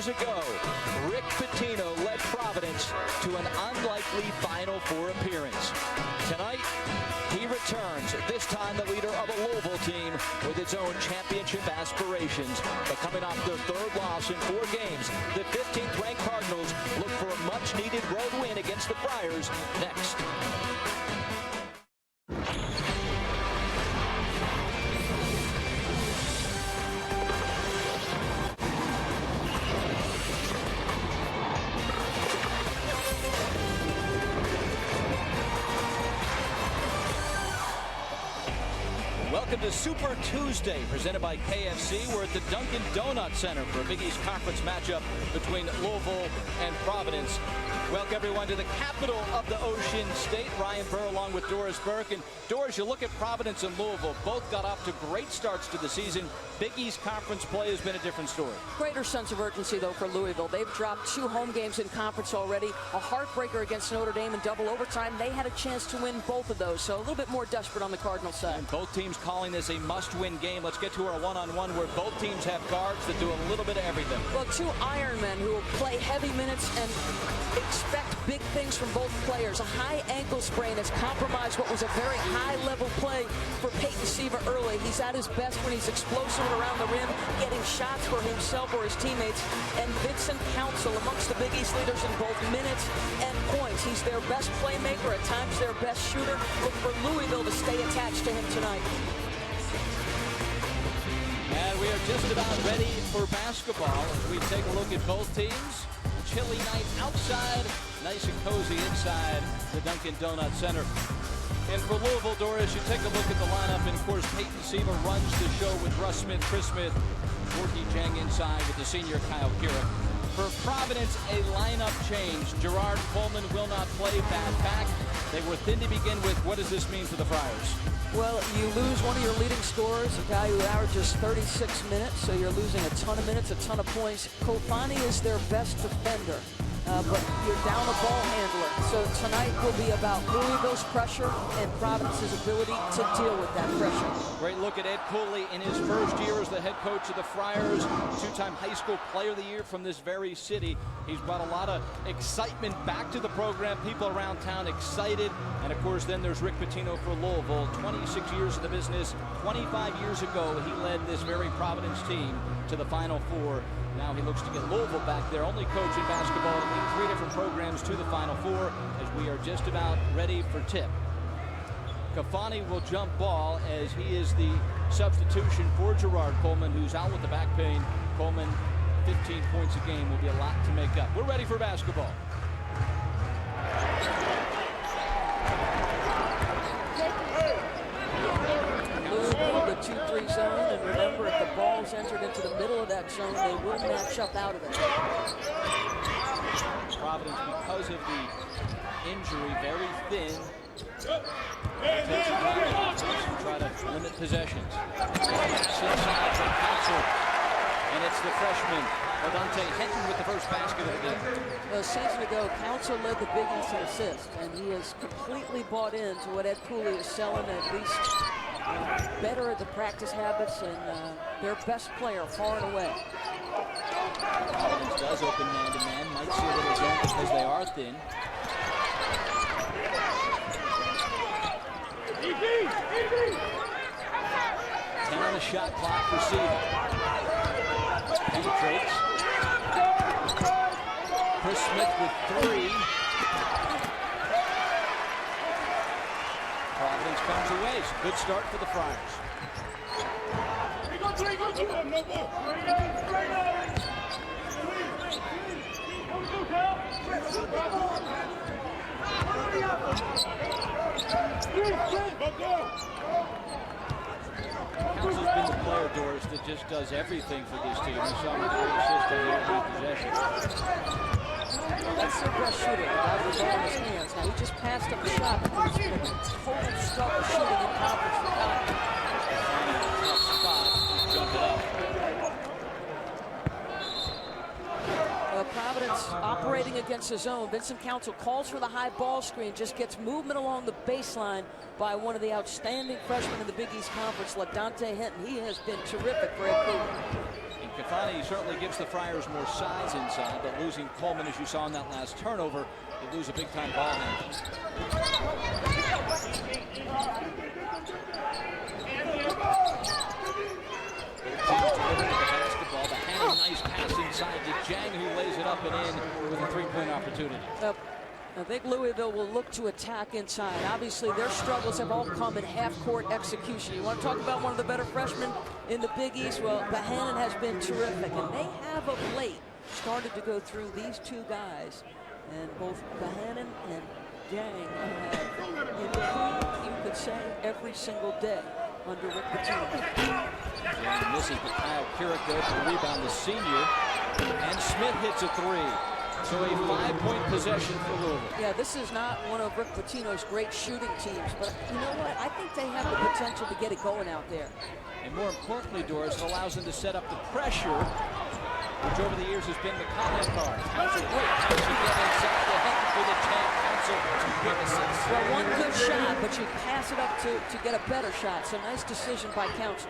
years ago, Rick Pitino led Providence to an unlikely Final Four appearance. Tonight, he returns, this time the leader of a Louisville team with its own championship aspirations. But coming off their third loss in 4 games, the 15th-ranked Cardinals look for a much-needed road win against the Friars next. Welcome to Super Tuesday, presented by KFC. We're at the Dunkin' Donut Center for a Big East Conference matchup between Louisville and Providence. Welcome everyone to the capital of the Ocean State. Ryan Burr along with Doris Burke. And Doris, you look at Providence and Louisville, both got off to great starts to the season. Big East Conference play has been a different story. Greater sense of urgency, though, for Louisville. They've dropped 2 home games in conference already. A heartbreaker against Notre Dame in double overtime. They had a chance to win both of those, so a little bit more desperate on the Cardinals side. And both teams calling this a must-win game. Let's get to our one-on-one where both teams have guards that do a little bit of everything. Well, 2 Ironmen who will play heavy minutes and expect big things from both players. A high ankle sprain has compromised what was a very high-level play for Peyton Siva early. He's at his best when he's explosive around the rim, getting shots for himself or his teammates. And Vincent Council, amongst the Big East leaders in both minutes and points. He's their best playmaker, at times their best shooter. Look for Louisville to stay attached to him tonight. And we are just about ready for basketball as we take a look at both teams. Chilly night outside, nice and cozy inside the Dunkin' Donut Center. And for Louisville, Doris, you take a look at the lineup, and of course Peyton Siva runs the show with Russ Smith, Chris Smith, Gorky Jang inside with the senior Kyle Kira. For Providence, a lineup change. Gerard Coleman will not play, bad back. They were thin to begin with. What does this mean for the Friars? Well, you lose one of your leading scorers, a guy who averages 36 minutes, so you're losing a ton of minutes, a ton of points. Kofani is their best defender, but you're down a ball handler. So tonight will be about Louisville's pressure and Providence's ability to deal with that pressure. Great look at Ed Cooley in his first year as the head coach of the Friars, 2-time high school player of the year from this very city. He's brought a lot of excitement back to the program, people around town excited. And of course, then there's Rick Pitino for Louisville, 26 years in the business. 25 years ago, he led this very Providence team to the Final Four. Now he looks to get Louisville back there, only coach in basketball to lead 3 different programs to the Final Four, as we are just about ready for tip. Kofani will jump ball as he is the substitution for Gerard Coleman, who's out with the back pain. Coleman, 15 points a game will be a lot to make up. We're ready for basketball. The 2-3 zone, and remember, if the ball's entered into the middle of that zone, they will match up out of it. Providence, because of the injury, very thin. Try to limit possessions. Inside from Council, and it's the freshman Dante Hinton with the first basket of the game. A season ago, Council led the Big East in assists, and he has completely bought into what Ed Cooley is selling, at least better at the practice habits, and their best player far and away. Providence does open man-to-man, might see a little jump because they are thin. 10 on the shot clock for Siva. Penetrates. Chris Smith with 3. Providence comes away. It's a good start for the Friars. Council's been the player, Doris, that just does everything for this team. We saw him with 3 assists on every possession. That's their best shooter, without the ball in his hands. Now, he just passed up the shot, but he's been a total struggle shooting in conference for time. Tough spot. Jump it up. Providence operating against his own. Vincent Council calls for the high ball screen, just gets movement along the baseline by one of the outstanding freshmen in the Big East Conference, LaDante Hinton. He has been terrific for Ed Cooley. Kafani certainly gives the Friars more size inside, but losing Coleman, as you saw in that last turnover, they lose a big-time ball handler. Basketball, the hand, nice pass inside to Jang, who lays it up and in with a three-point opportunity. I think Louisville will look to attack inside. Obviously, their struggles have all come in half-court execution. You want to talk about one of the better freshmen in the Big East? Well, Bohannon has been terrific, and they have of late started to go through these two guys. And both Bohannon and Jang have improved, you could say, every single day under Rick Pitino. Jang misses, but Kyle Kirk goes for the rebound, the senior, and Smith hits a three. So a 5-point possession for Louisville. Yeah, this is not one of Rick Pitino's great shooting teams, but you know what? I think they have the potential to get it going out there. And more importantly, Doris, it allows them to set up the pressure, which over the years has been the calling card. Council get inside the head for the champ. Council to get assists. Well, one good shot, but you pass it up to get a better shot. So nice decision by Council.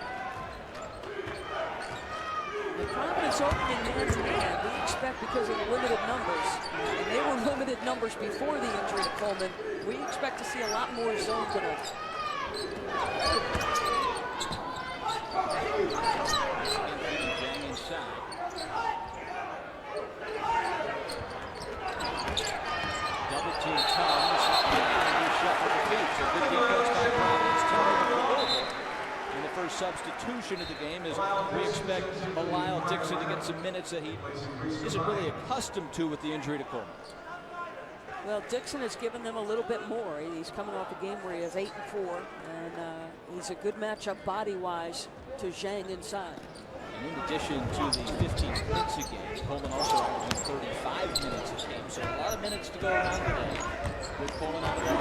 The Providence opening man-to-man, we expect because of the limited numbers, and they were limited numbers before the injury to Coleman, we expect to see a lot more zone tonight. Jang inside. Double team comes, and he shuffled the feet. So good defense by Providence. Turnover for Louisville. And the first substitution of the game is we expect Lyle Dixon to get some minutes that he isn't really accustomed to with the injury to Coleman. Well, Dixon has given them a little bit more. He's coming off a game where he has 8 and 4, and he's a good matchup body-wise to Zhang inside. And in addition to the 15 minutes a game, Coleman also averaging 35 minutes a game, so a lot of minutes to go around today with Coleman out of the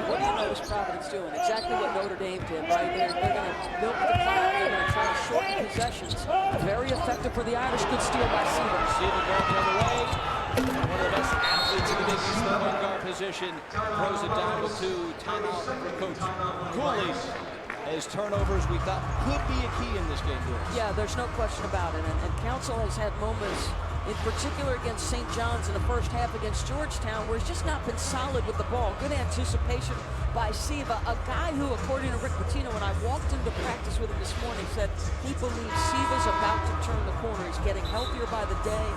What do you notice Providence doing? Exactly what Notre Dame did, right? They're going to milk the clock. They're going to try to shorten possessions. Very effective for the Irish. Good steal by Seaver. Seaver going the other way. One of the best athletes in the Big East, the point guard position. Throws it down with 2. Timeout for Coach Cooley. As turnovers we thought could be a key in this game. Yeah, there's no question about it. And Council has had moments, in particular against St. John's in the first half against Georgetown, where he's just not been solid with the ball. Good anticipation by Siva, a guy who, according to Rick Pitino, when I walked into practice with him this morning, said he believes Siva's about to turn the corner. He's getting healthier by the day.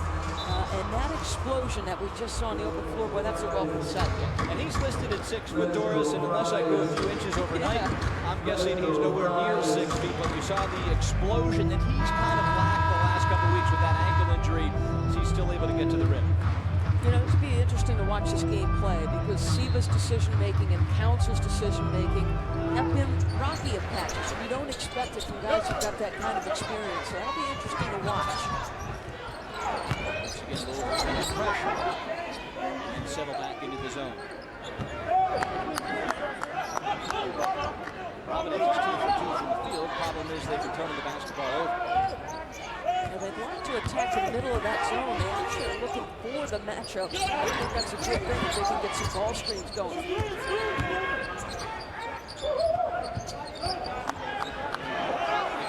And that explosion that we just saw on the open floor, boy, that's a welcome sight. And he's listed at 6 foot, Doris, and unless I go a few inches overnight, I'm guessing he's nowhere near 6 feet, but you saw the explosion that he's kind of lacked the last couple weeks with that ankle injury. He's still able to get to the rim. You know, it's be interesting to watch this game play because Siva's decision-making and Council's decision-making have been rocky at patches. We don't expect it from guys who've got that kind of experience, so that'll be interesting to watch. Once again, a little bit of pressure and settle back into the zone. Providence is 2 for 2 from the field. Problem is they've been turning the basketball over. And they'd like to attack the middle of that zone. They actually are looking for the matchup. I think that's a good thing if they can get some ball screens going.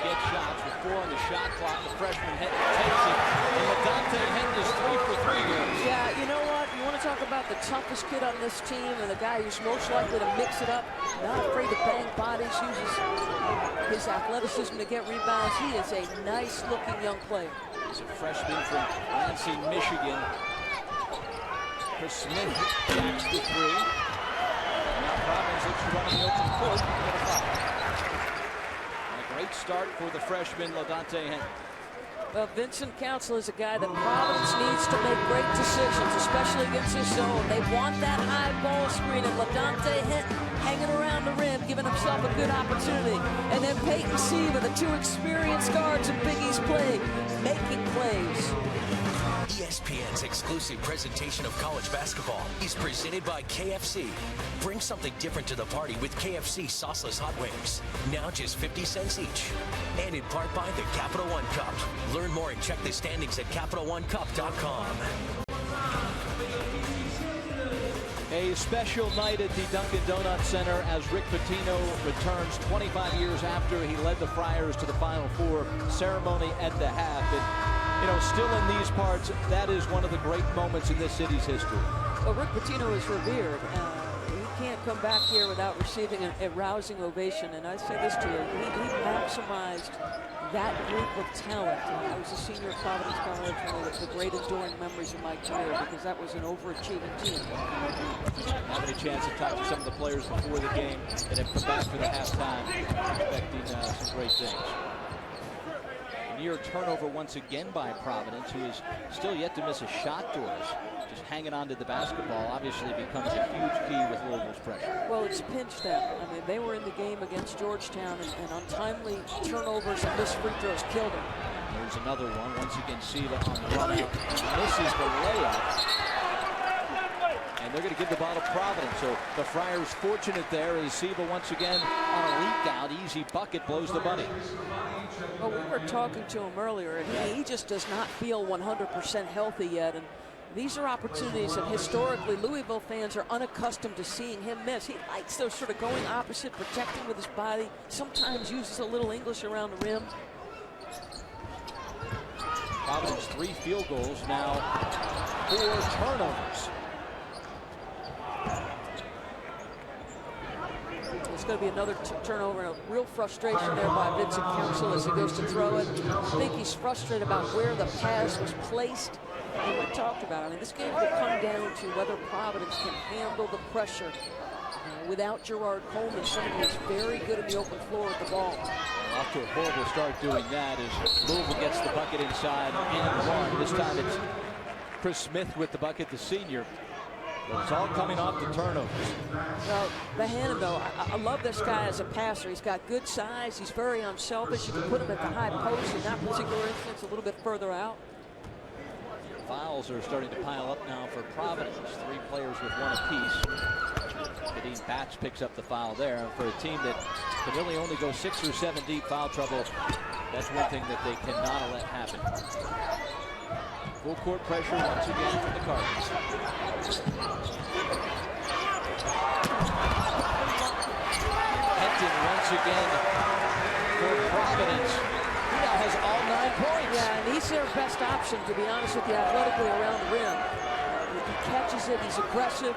Get shots with 4 on the shot clock. The freshman Henton takes it. And Ladante Henton is 3 for 3 here. Yeah, you know what? You want to talk about the toughest kid on this team and the guy who's most likely to mix it up, not afraid to bang bodies, uses his athleticism to get rebounds. He is a nice-looking young player. He's a freshman from Lansing, Michigan. Chris Smith jacks the 3. And now Providence looks to run the open court. Get a foul. And a great start for the freshman, Ladante Henton. Well, Vincent Council is a guy that Providence needs to make great decisions, especially against his zone. They want that high ball screen, and Ladante Henton hanging around the rim, giving himself a good opportunity. And then Peyton Siva, the 2 experienced guards in Big East play, making plays. ESPN's exclusive presentation of college basketball is presented by KFC. Bring something different to the party with KFC sauceless hot wings. Now just 50 cents each. And in part by the Capital One Cup. Learn more and check the standings at CapitalOneCup.com. A special night at the Dunkin' Donuts Center as Rick Pitino returns 25 years after he led the Friars to the Final Four. Ceremony at the half. And, you know, still in these parts, that is one of the great moments in this city's history. Well, Rick Pitino is revered. He can't come back here without receiving a rousing ovation. And I say this to you, he maximized that group of talent. I was a senior at Providence College, one of the great enduring memories of my career, because that was an overachieving team. Having a chance to talk to some of the players before the game that have come back for the halftime, expecting some great things. Near turnover once again by Providence, who is still yet to miss a shot, Doris. Just hanging on to the basketball obviously becomes a huge key with Louisville's pressure. Well, it's pinched them. I mean, they were in the game against Georgetown, and untimely turnovers and missed free throws killed them. There's another one. Once again, Siva on the run out. Misses the layup. And they're going to give the ball to Providence. So the Friars fortunate there as Siva once again on a leak out. Easy bucket, blows the bunny. Well, we were talking to him earlier, and he just does not feel 100% healthy yet. And these are opportunities that historically Louisville fans are unaccustomed to seeing him miss. He likes those sort of going opposite, protecting with his body, sometimes uses a little English around the rim. Providence 3 field goals, now 4 turnovers. It's going to be another turnover, and a real frustration there by Vincent Council as he goes to throw it. I think he's frustrated about where the pass was placed. And we talked about it. I mean, this game will come down to whether Providence can handle the pressure without Gerard Coleman. Somebody who's very good in the open floor with the ball. Off to a horrible start doing that as Louisville gets the bucket inside and one. This time it's Chris Smith with the bucket, the senior. But it's all coming off the turnovers. Well, Bohannon, though, I love this guy as a passer. He's got good size. He's very unselfish. You can put him at the high post in that particular instance, a little bit further out. Fouls are starting to pile up now for Providence. 3 players with 1 apiece. Kadeen Batch picks up the foul there. And for a team that can really only go 6 or 7 deep, foul trouble, that's one thing that they cannot let happen. Full court pressure once again from the Cardinals. Henton once again for Providence. He now has all 9 points. Yeah, and he's their best option, to be honest with you, athletically around the rim. He catches it, he's aggressive.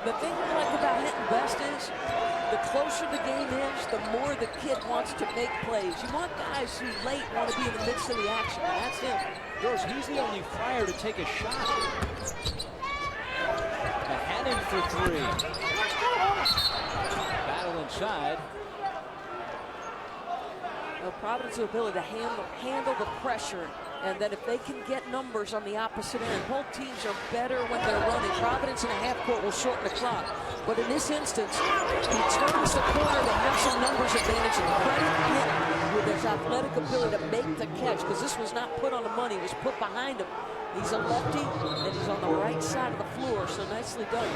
The thing I like about Henton best is the closer the game is, the more the kid wants to make plays. You want guys who late want to be in the midst of the action, and that's him. Doris, he's the only Friar to take a shot. Bohannon for 3. Battle inside. Well, Providence's ability to handle the pressure, and that if they can get numbers on the opposite end, both teams are better when they're running. Providence in a half court will shorten the clock. But in this instance, he turns the corner to have some numbers advantage, and credit him with his athletic ability to make the catch, because this was not put on the money, it was put behind him. He's a lefty, and he's on the right side of the floor, so nicely done.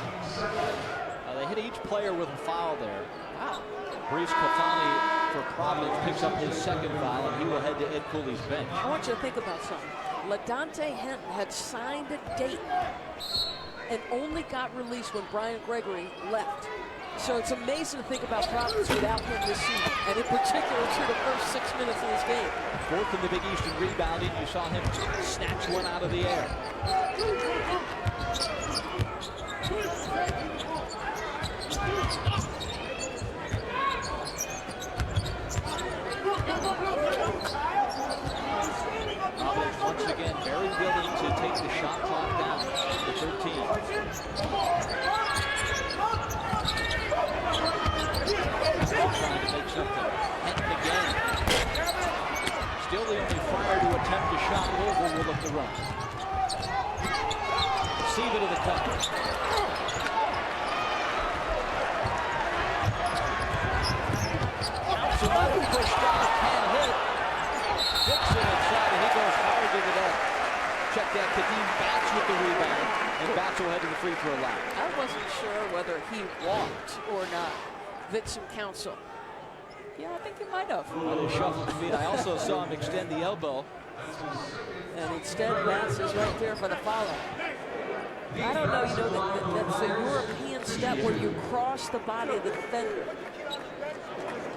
They hit each player with a foul there. Wow. Brees Kafani for Providence picks up his 2nd foul, and he will head to Ed Cooley's bench. I want you to think about something. LaDante Henton had signed a date and only got released when Brian Gregory left. So it's amazing to think about Providence without him this season, and in particular through the first 6 minutes of this game. 4th in the Big East in rebounding. You saw him snatch one out of the air. Providence once again very willing to take the shot clock down to 13. Trying to make something. Henton again. Still the only Friar to attempt a shot. Louisville will look to run. Siva to the cup. Council might have pushed out, can't hit. Dixon inside, and he goes hard to the net. Check that, Kadeen back. Council head to the free throw line. I wasn't sure whether he walked or not, Vincent Council. Yeah, I think he might have. On his shuffled feet. I also saw him extend the elbow. And instead, Bats is right there for the follow. I don't know, that's a European step where you cross the body of the defender.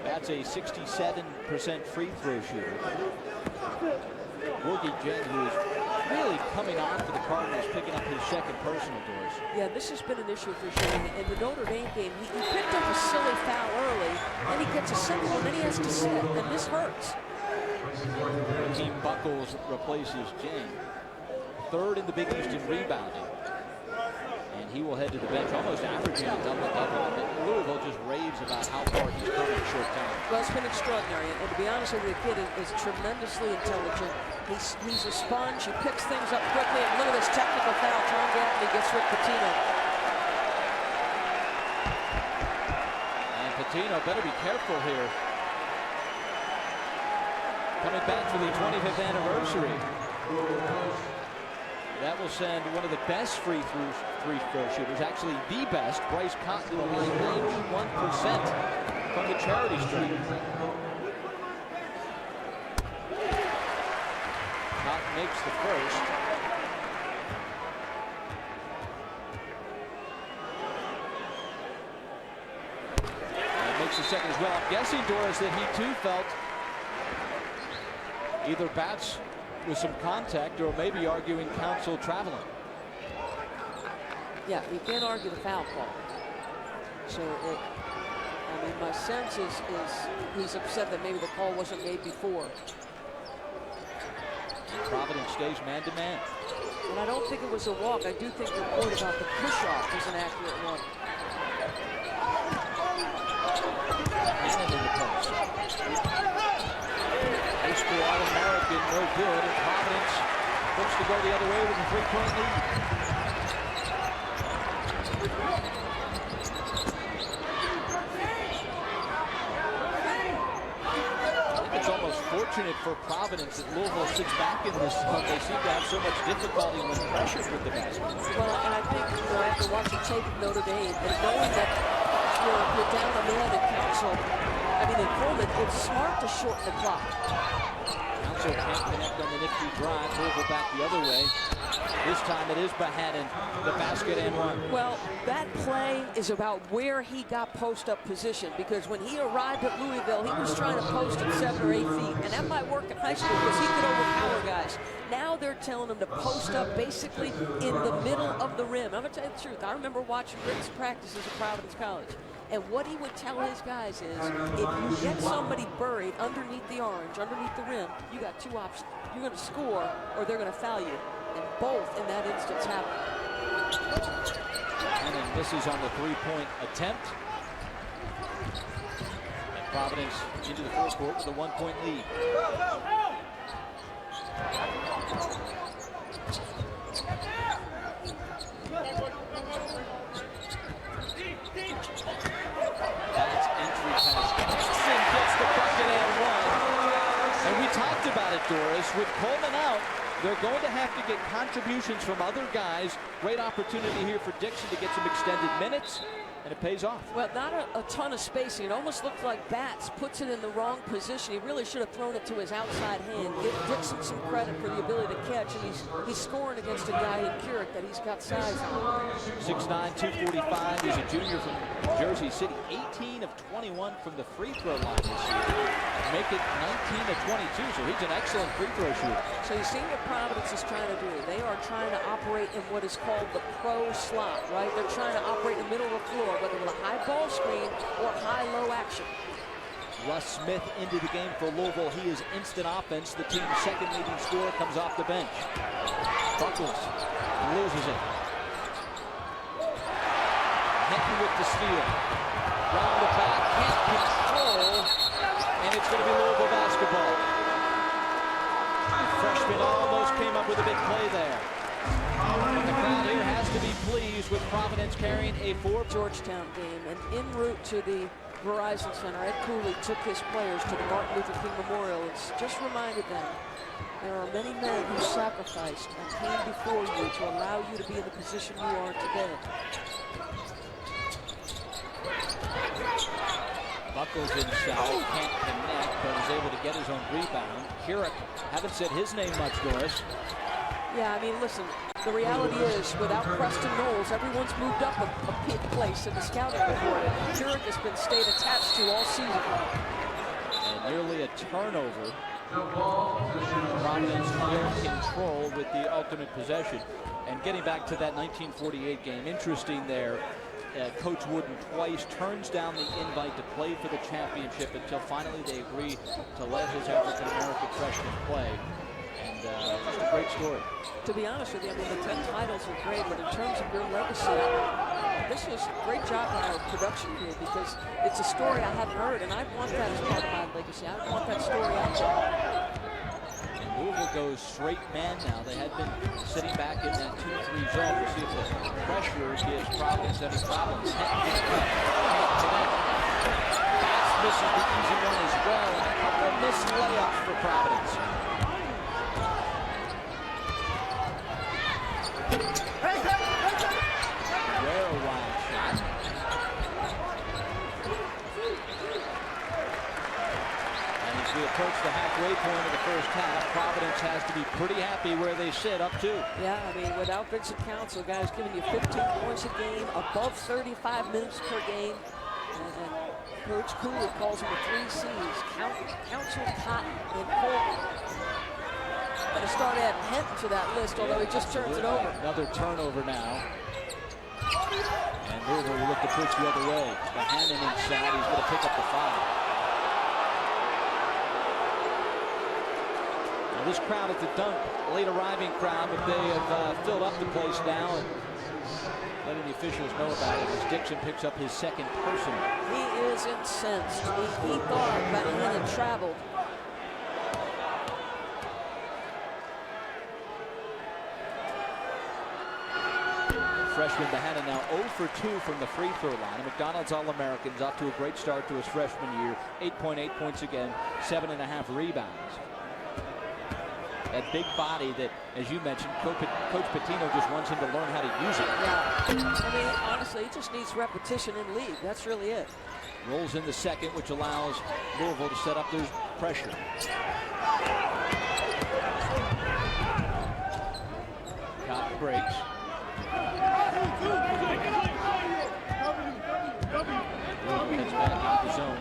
That's a 67% free throw shooter. Woogie Jang, who is really coming on for the Cardinals, picking up his second personal, Doris. Yeah, this has been an issue for sure. In the Notre Dame game, he picked up a silly foul early, then he gets a second one, then he has to sit, and this hurts. Team Buckles replaces Jang. Third in the Big East in rebounding. And he will head to the bench, almost averaging a double-double. Louisville just raves about how far he's come in a short time. Well, it's been extraordinary. And to be honest with you, the kid is tremendously intelligent. He's a sponge. He picks things up quickly. And look at this technical foul. Tom Gaffney gets with Pitino. And Pitino better be careful here. Coming back for the 25th anniversary. That will send one of the best free throw shooters, actually the best, Bryce Cotton, to the line 91% from the charity stripe. Cotton makes the first. And makes the second as well. I'm guessing, Doris, that he too felt either Bats with some contact or maybe arguing Council traveling. Yeah, you can't argue the foul call. So, I mean, my sense is he's upset that maybe the call wasn't made before. Providence stays man-to-man. And I don't think it was a walk. I do think the report about the push-off was an accurate one. And in the post. High school All-American, no good. And Providence looks to go the other way with a 3-point lead. I think it's almost fortunate for Providence that Louisville sits back in this one. They seem to have so much difficulty when pressured with the basket. Well, and I think, after watching tape of Notre Dame and knowing that you're down a man in Council, I mean, in Pullman, it's smart to shorten the clock. Council can't connect on the nifty drive. Louisville back the other way. This time it is Bohannon, the basket and one. Well, that play is about where he got post-up position, because when he arrived at Louisville, he was trying to post at 7 or 8 feet, and that might work in high school because he could overpower guys. Now they're telling him to post up basically in the middle of the rim. I'm going to tell you the truth. I remember watching Rick's practices at Providence College. And what he would tell his guys is, if you get somebody buried underneath the orange, underneath the rim, you got two options. You're going to score, or they're going to foul you. And both, in that instance, happened. And then misses on the three-point attempt. And Providence into the fourth quarter with a 1-point lead. That's entry pass. Jackson gets the bucket and one. And we talked about it, Doris. With Coleman out, they're going to have to get contributions from other guys. Great opportunity here for Dixon to get some extended minutes, and it pays off. Well, not a ton of spacing. It almost looked like Bats puts it in the wrong position. He really should have thrown it to his outside hand. Give Dixon some credit for the ability to catch, and he's scoring against a guy in Keurig that he's got size on. 6'9", 245. He's a junior from Jersey City. 18 of 21 from the free throw line this year. Make it 19 of 22, so he's an excellent free throw shooter. So you see what Providence is trying to do. They are trying to operate in what is called the pro slot, right? They're trying to operate in the middle of the floor, whether with a high ball screen or high-low action. Russ Smith into the game for Louisville. He is instant offense. The team's second leading scorer comes off the bench. Buckles loses it. Hinton with the steal. Round the back, can't control, and it's going to be Louisville basketball. The freshman almost came up with a big play there. But the crowd here has to be pleased with Providence carrying a 4 Georgetown game, and en route to the Verizon Center, Ed Cooley took his players to the Martin Luther King Memorial and just reminded them there are many men who sacrificed and came before you to allow you to be in the position you are today. Buckles inside, can't connect, but is able to get his own rebound. Keurig, haven't said his name much, Doris. Yeah, I mean, listen, the reality is, without Preston Knowles, everyone's moved up a place in the scouting report, and Keurig has been stayed attached to all season. And nearly a turnover. Providence in control with the ultimate possession. And getting back to that 1948 game, interesting there. Coach Wooden twice turns down the invite to play for the championship until finally they agree to let his African-American freshman play. And just a great story. To be honest with you, I mean, the 10 titles are great, but in terms of your legacy, this was a great job by our production crew because it's a story I haven't heard, and I want that as part of my legacy. I want that story out there. And Louisville goes straight man now. They had been sitting back in that 2-3 zone to see if the pressure gives Providence any problems. Bass misses the easy one as well, and a couple of missed layups for Providence. Rare wild shot. And as we approach the halfway point of the first half, Providence has to be pretty happy where they sit, up 2. Yeah, I mean, without Vincent Council, guys giving you 15 points a game, above 35 minutes per game. And Coach Cooley calls them the 3 C's, Council, Cotton, and Coleman. Going to start adding Henton to that list, although he just turns it over. Another turnover now. And Louisville will look to push the other way. Hannon inside, he's going to pick up the foul. Now this crowd at the dunk, late arriving crowd, but they have filled up the place now and letting the officials know about it as Dixon picks up his second personal. He is incensed. He thought Hannon traveled. Freshman Hannon now 0 for 2 from the free throw line. McDonald's All-Americans off to a great start to his freshman year. 8.8 points again, 7.5 rebounds. That big body that, as you mentioned, Coach Pitino just wants him to learn how to use it. Yeah, I mean, honestly, he just needs repetition in league. That's really it. Rolls in the second, which allows Louisville to set up their pressure. Cotton breaks. Heads back into the zone.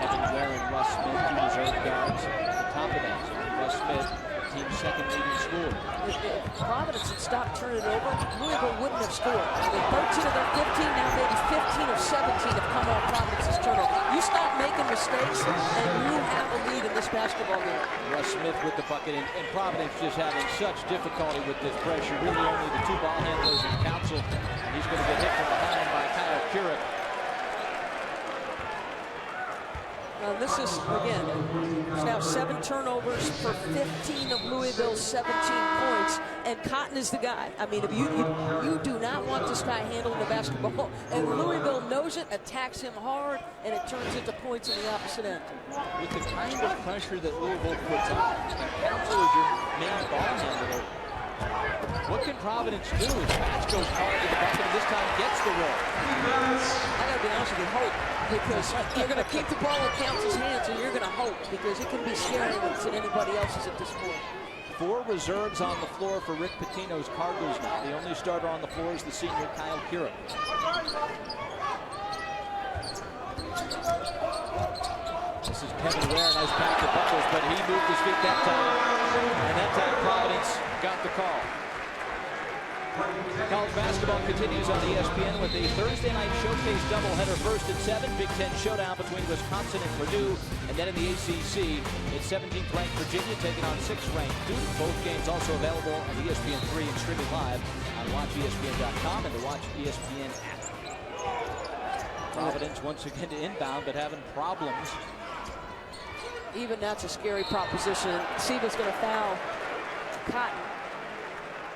Evan Ware and Russ Smith, 2 reserve guards at the top of that. Russ Smith, team's second leading scorer. If Providence had stopped turning over, Louisville wouldn't have scored. I mean, 13 of their 15, now maybe 15 of 17 have come off Providence's turnover. You stop making mistakes, and you have a lead in this basketball game. Russ Smith with the bucket, and Providence just having such difficulty with this pressure. Really only the 2 ball handlers in Council. And he's going to get hit from behind by Kyle Keurig. Now this is, again, it's now 7 turnovers for 15 of Louisville's 17 points, and Cotton is the guy. I mean, if you do not want this guy handling the basketball, and Louisville knows it, attacks him hard, and it turns into points in the opposite end. With the kind of pressure that Louisville puts on, and Council is your main ball handler, what can Providence do as Bass goes hard to the bucket and this time gets the roll? I gotta be honest with you, hope, because you're gonna keep the ball in Council's hands, and you're gonna hope, because it can be scarier than anybody else's at this point. 4 reserves on the floor for Rick Pitino's Cardinals now. The only starter on the floor is the senior Kyle Keurig. This is Kevin Ware, nice pass to Buckles, but he moved his feet that time. And that time Providence got the call. College basketball continues on ESPN with a Thursday night showcase doubleheader first at 7. Big Ten showdown between Wisconsin and Purdue. And then in the ACC, it's 17th ranked Virginia taking on 6th ranked Duke. Both games also available on ESPN3 and streaming live on WatchESPN.com and the Watch ESPN app. Providence once again to inbound, but having problems. Even that's a scary proposition. Seaba's going to foul Cotton.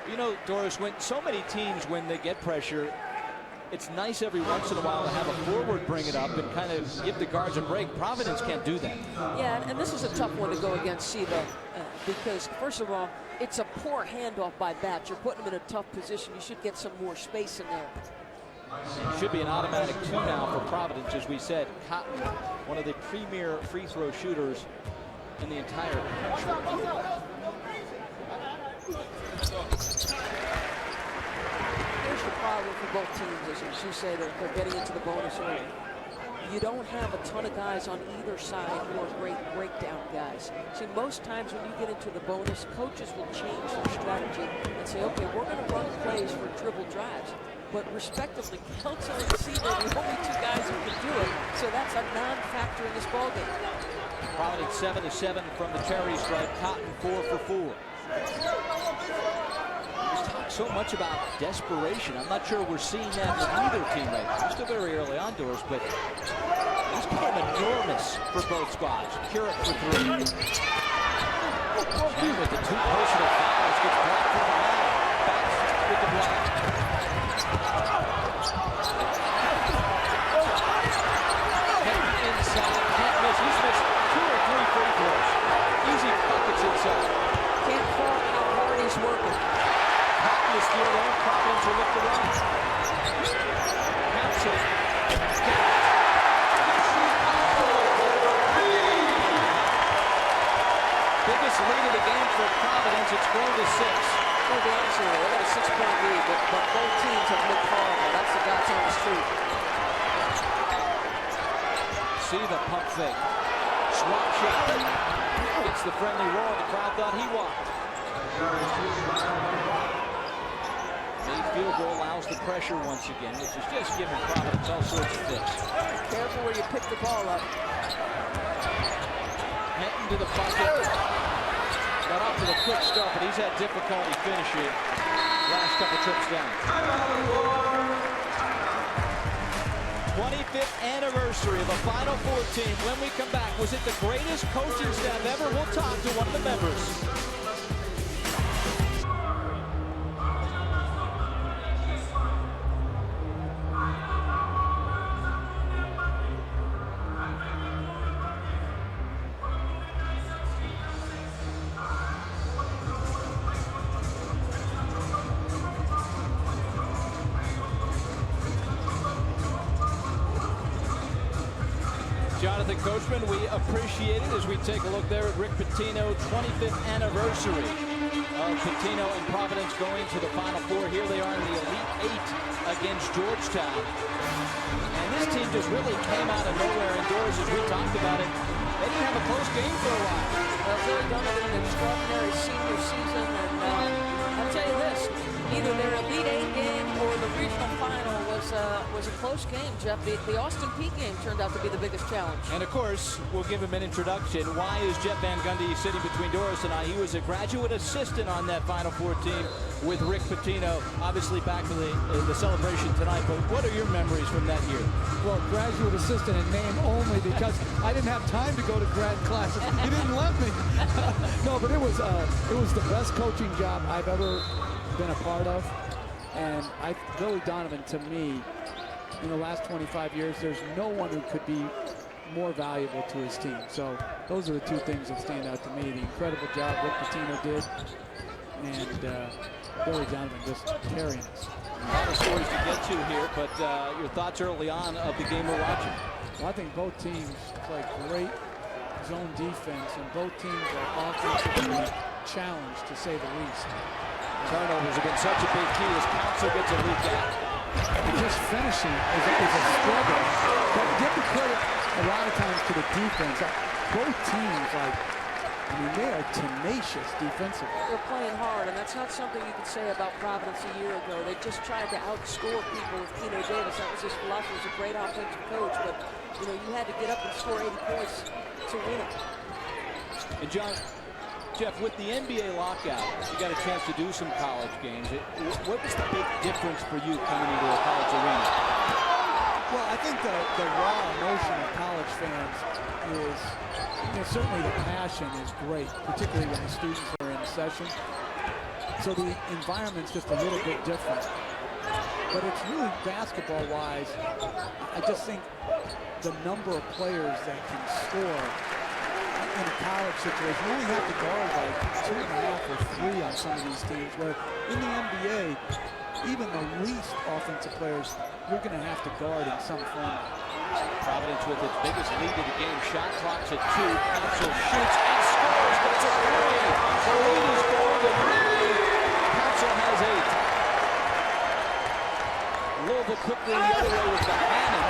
You know, Doris, when so many teams, when they get pressure, it's nice every once in a while to have a forward bring it up and kind of give the guards a break. Providence can't do that. Yeah, and this is a tough one to go against Siva because, first of all, it's a poor handoff by Batch. You're putting him in a tough position. You should get some more space in there. Should be an automatic 2 now for Providence, as we said. Cotton, one of the premier free throw shooters in the entire country. Here's the problem for both teams, as you say, they're getting into the bonus early. You don't have a ton of guys on either side who are great breakdown guys. See, most times when you get into the bonus, coaches will change their strategy and say, okay, we're going to run plays for dribble drives. But respectively, Kelso and Siva are the only 2 guys who can do it, so that's a non-factor in this ballgame. Providence 7-7 from the cherry stripe. Cotton 4 for 4. We've talked so much about desperation. I'm not sure we're seeing that from either team right now. Still very early on, Doris, but this became enormous for both squads. Currick for 3. And with the 2 personal fouls, gets blocked from behind. Back with the block. Inside, can't miss. He's missed 2 or 3 free throws. Easy buckets inside. Can't fault how hard he's working. Cotton is still there. Providence will lift the run. Counts it. Biggest lead of the game for Providence. It's grown to 6. I'll be honest with you, they got a 6-point lead, but both teams have looked horrible. That's the guys on the street. See the pump fake. Swap shot. Gets the friendly roll. The crowd thought he walked. Made field goal allows the pressure once again, which is just giving Providence all sorts of fits. Careful where you pick the ball up. Heading to the bucket. Got off to the quick start, but he's had difficulty finishing last couple trips down. 25th anniversary of a Final Four team. When we come back, was it the greatest coaching staff ever? We'll talk to one of the members. Jonathan Coachman, we appreciate it as we take a look there at Rick Pitino, 25th anniversary of Pitino and Providence going to the Final Four. Here they are in the Elite 8 against Georgetown. And this team just really came out of nowhere indoors as we talked about it. They didn't have a close game for a while. Well, Billy Donovan, an extraordinary senior season, and I'll tell you this, either their Elite 8 game or the regional final was a close game, Jeff. The Austin Peay game turned out to be the biggest challenge. And of course, we'll give him an introduction. Why is Jeff Van Gundy sitting between Doris and I? He was a graduate assistant on that Final Four team with Rick Pitino. Obviously back for the celebration tonight, but what are your memories from that year? Well, graduate assistant in name only because I didn't have time to go to grad classes. He didn't let me. No, but it was the best coaching job I've ever been a part of. And Billy Donovan, to me, in the last 25 years, there's no one who could be more valuable to his team. So those are the 2 things that stand out to me. The incredible job Rick Pitino did, and Billy Donovan just carrying us. A lot of stories to get to here, but your thoughts early on of the game we're watching? Well, I think both teams play great zone defense, and both teams are offensively challenged, to say the least. Turnovers have been such a big key as Council gets a leak out. Just finishing is a struggle. But give the credit a lot of times to the defense. Both teams, they are tenacious defensively. They're playing hard, and that's not something you could say about Providence a year ago. They just tried to outscore people with Pitino Davis. That was his philosophy. He was a great offensive coach, but you had to get up and score 80 points to win it. And John, Jeff, with the NBA lockout, you got a chance to do some college games. What was the big difference for you coming into a college arena? Well, I think the raw emotion of college fans is, certainly the passion is great, particularly when the students are in session. So the environment's just a little bit different. But it's really basketball-wise, I just think the number of players that can score in a college situation, you only have to guard like 2.5 or 3 on some of these teams, where in the NBA, even the least offensive players, you're going to have to guard in some form. Providence with its biggest lead of the game. Shot clock's at 2. Council shoots and scores. That's a 3. The lead is golden. Council has 8. Louisville quickly the other way with the Hannon.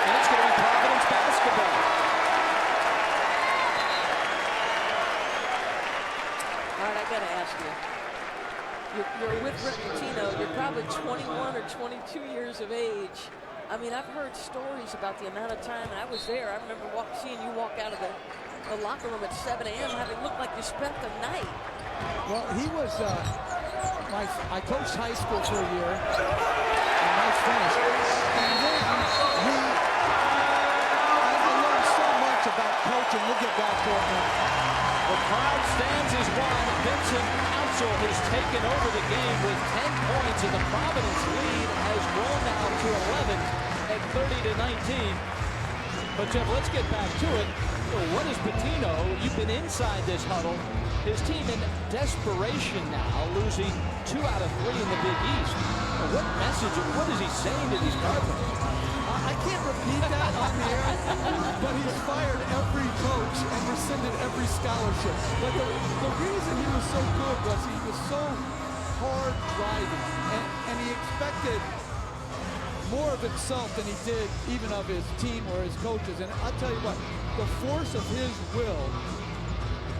And it's going to be Providence basketball. All right, I got to ask you. You're with Rick Pitino. You're probably 21 or 22 years of age. I mean, I've heard stories about the amount of time, and I was there. I remember seeing you walk out of the locker room at 7 a.m. having looked like you spent the night. Well, he was, I coached high school for a year, and nice finish. And then I learned so much about coaching. We'll get back to it now. The crowd stands as one. Vincent Council has taken over the game with 10 points, and the Providence lead has grown now to 11 at 30-19. But Jeff, let's get back to it. What is Pitino? You've been inside this huddle. His team in desperation now, losing 2 out of 3 in the Big East. What message, what is he saying to these Cardinals? I can't repeat that on the air, but he's fired every coach and rescinded every scholarship. But the reason he was so good was he was so hard driving, and he expected more of himself than he did even of his team or his coaches. And I'll tell you what, the force of his will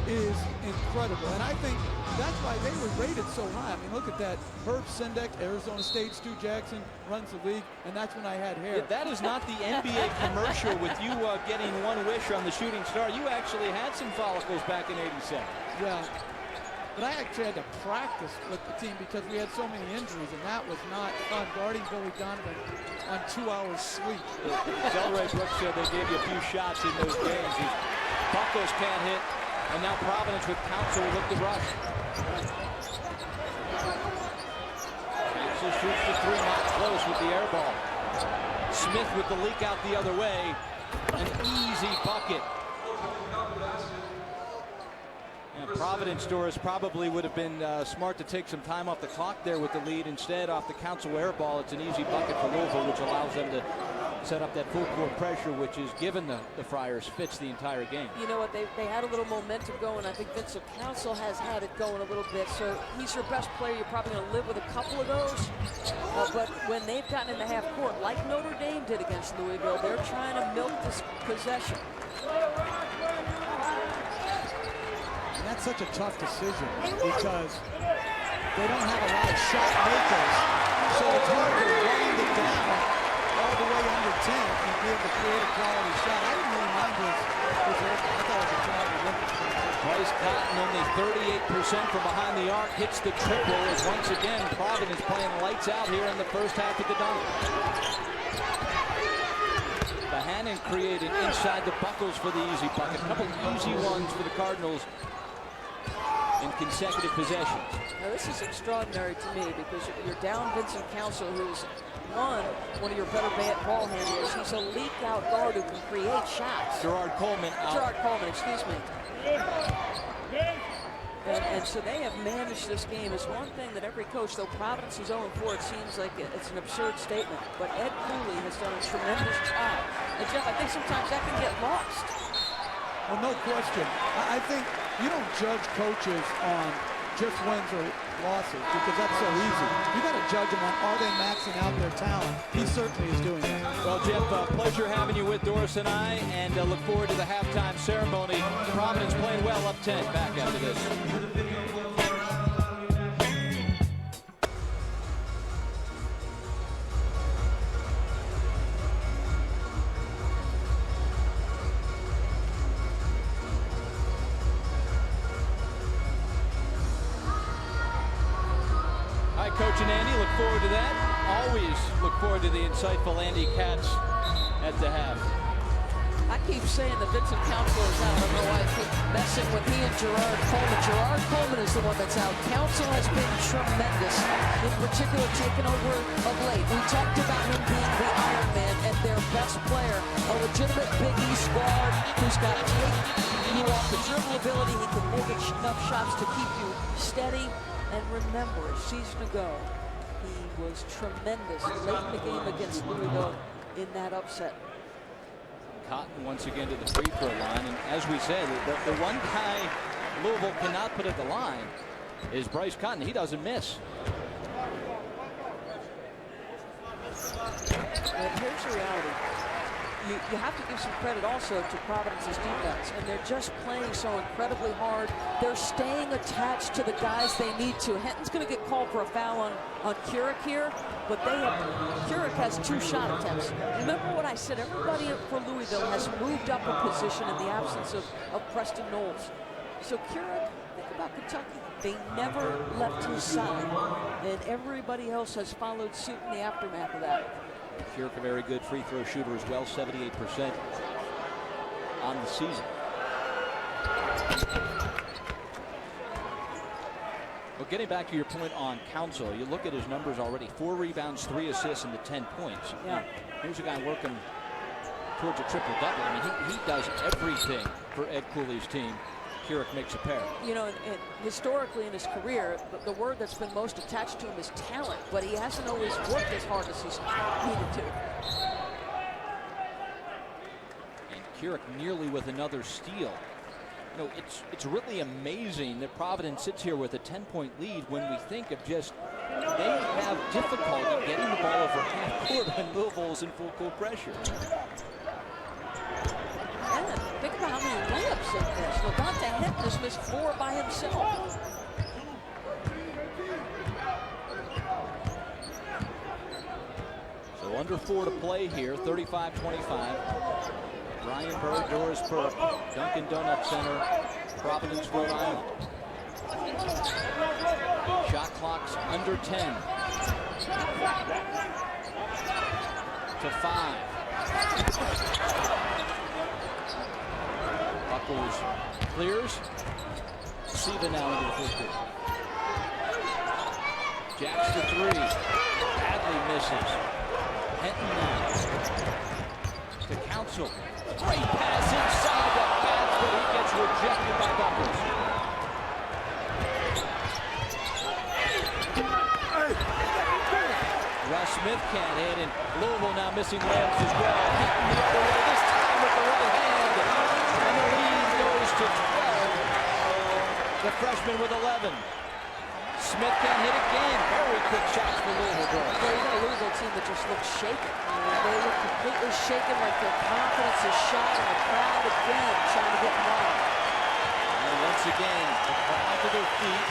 is incredible. And I think that's why they were rated so high. I mean, look at that. Herb Sendek, Arizona State, Stu Jackson runs the league, and that's when I had hair. Yeah, that is not the NBA commercial with you getting one wish on the shooting star. You actually had some follicles back in '87. Yeah. But I actually had to practice with the team because we had so many injuries, and that was not fun, guarding Billy Donovan on 2 hours sleep. Delray Brooks said they gave you a few shots in those games. Buckles can't hit, and now Providence with Council will look to rush. Council shoots the 3, not close with the air ball. Smith with the leak out the other way. An easy bucket. And Providence, Doris, probably would have been smart to take some time off the clock there with the lead. Instead, off the Council air ball, it's an easy bucket for Louisville, which allows them to set up that full court pressure, which is given the Friars fits the entire game. You know what, they had a little momentum going. I think Vincent Council has had it going a little bit. So he's your best player. You're probably going to live with a couple of those. But when they've gotten into half court, like Notre Dame did against Louisville, they're trying to milk this possession. And that's such a tough decision because they don't have a lot of shot makers. So it's hard to wind it down all the way under 10 and be able to create a quality shot. I didn't really mind his effort. I thought it was a quality look. Bryce Cotton only 38% from behind the arc, hits the triple as once again Providence playing lights out here in the first half of the dunk. Hannon created inside the Buckles for the easy bucket. A couple easy ones for the Cardinals in consecutive possessions. Now this is extraordinary to me because you're down Vincent Council, who's one of your better ball handlers. He's a leak-out guard who can create shots. Gerard Coleman out. Excuse me. And so they have managed this game. It's one thing that every coach, though Providence is 0-4, it seems like it's an absurd statement. But Ed Cooley has done a tremendous job. And Jeff, I think sometimes that can get lost. Well, no question. I think you don't judge coaches on just wins or losses because that's so easy. You got to judge them on, are they maxing out their talent? He certainly is doing that. Well, Jeff, pleasure having you with Doris and I, and look forward to the halftime ceremony. Providence playing well, up 10. Back after this. Coach and Andy, look forward to that. Always look forward to the insightful Andy Katz at the half. I keep saying that Vincent Council is out. I don't know why I keep messing with he and Gerard Coleman. Gerard Coleman is the one that's out. Council has been tremendous, in particular taking over of late. We talked about him being the Iron Man and their best player, a legitimate Big East guard who's got take you off the dribble ability. He can make enough shots to keep you steady. And remember, a season ago, he was tremendous late in the game against Louisville in that upset. Cotton once again to the free throw line, and as we said, the one guy Louisville cannot put at the line is Bryce Cotton. He doesn't miss. And here's the reality. You have to give some credit also to Providence's defense, and they're just playing so incredibly hard. They're staying attached to the guys they need to. Henton's going to get called for a foul on Keurig here, but Keurig has 2 shot attempts. Remember what I said, everybody for Louisville has moved up a position in the absence of Preston Knowles. So Keurig, think about Kentucky, they never left his side, and everybody else has followed suit in the aftermath of that. Keurig, a very good free throw shooter as well, 78% on the season. Well, getting back to your point on Council, you look at his numbers already: 4 rebounds, 3 assists, and the 10 points. Yeah. Here's a guy working towards a triple-double. I mean, he does everything for Ed Cooley's team. Keurig makes a pair. You know, and historically in his career, the word that's been most attached to him is talent, but he hasn't always worked as hard as he's needed to. And Keurig nearly with another steal. You know, it's really amazing that Providence sits here with a 10-point lead when we think of just they have difficulty getting the ball over half court when Louisville's in full court pressure. And think about how many layups in this. Levante Hinton just missed 4 by himself. So under 4 to play here, 35-25. Brian Bird, Doris Burke, Dunkin' Donut Center, Providence, Rhode Island. Shot clock's under 10. To 5. Buckles clears. Siva now into the first group. Jacks to 3. Badly misses. Henton now. To Council. Great pass inside the pass, but he gets rejected by Buckles. Russ Smith can't hit, and Louisville now missing layups as well. Henton the other way, this time with the right hand. And the lead goes to 12. The freshman with 11. Smith can hit again. Very quick shots for Louisville girls. Well, you got a Louisville team that just looks shaken. They look completely shaken, like their confidence is shot, and the crowd again trying to get them on. And once again, the crowd to their feet.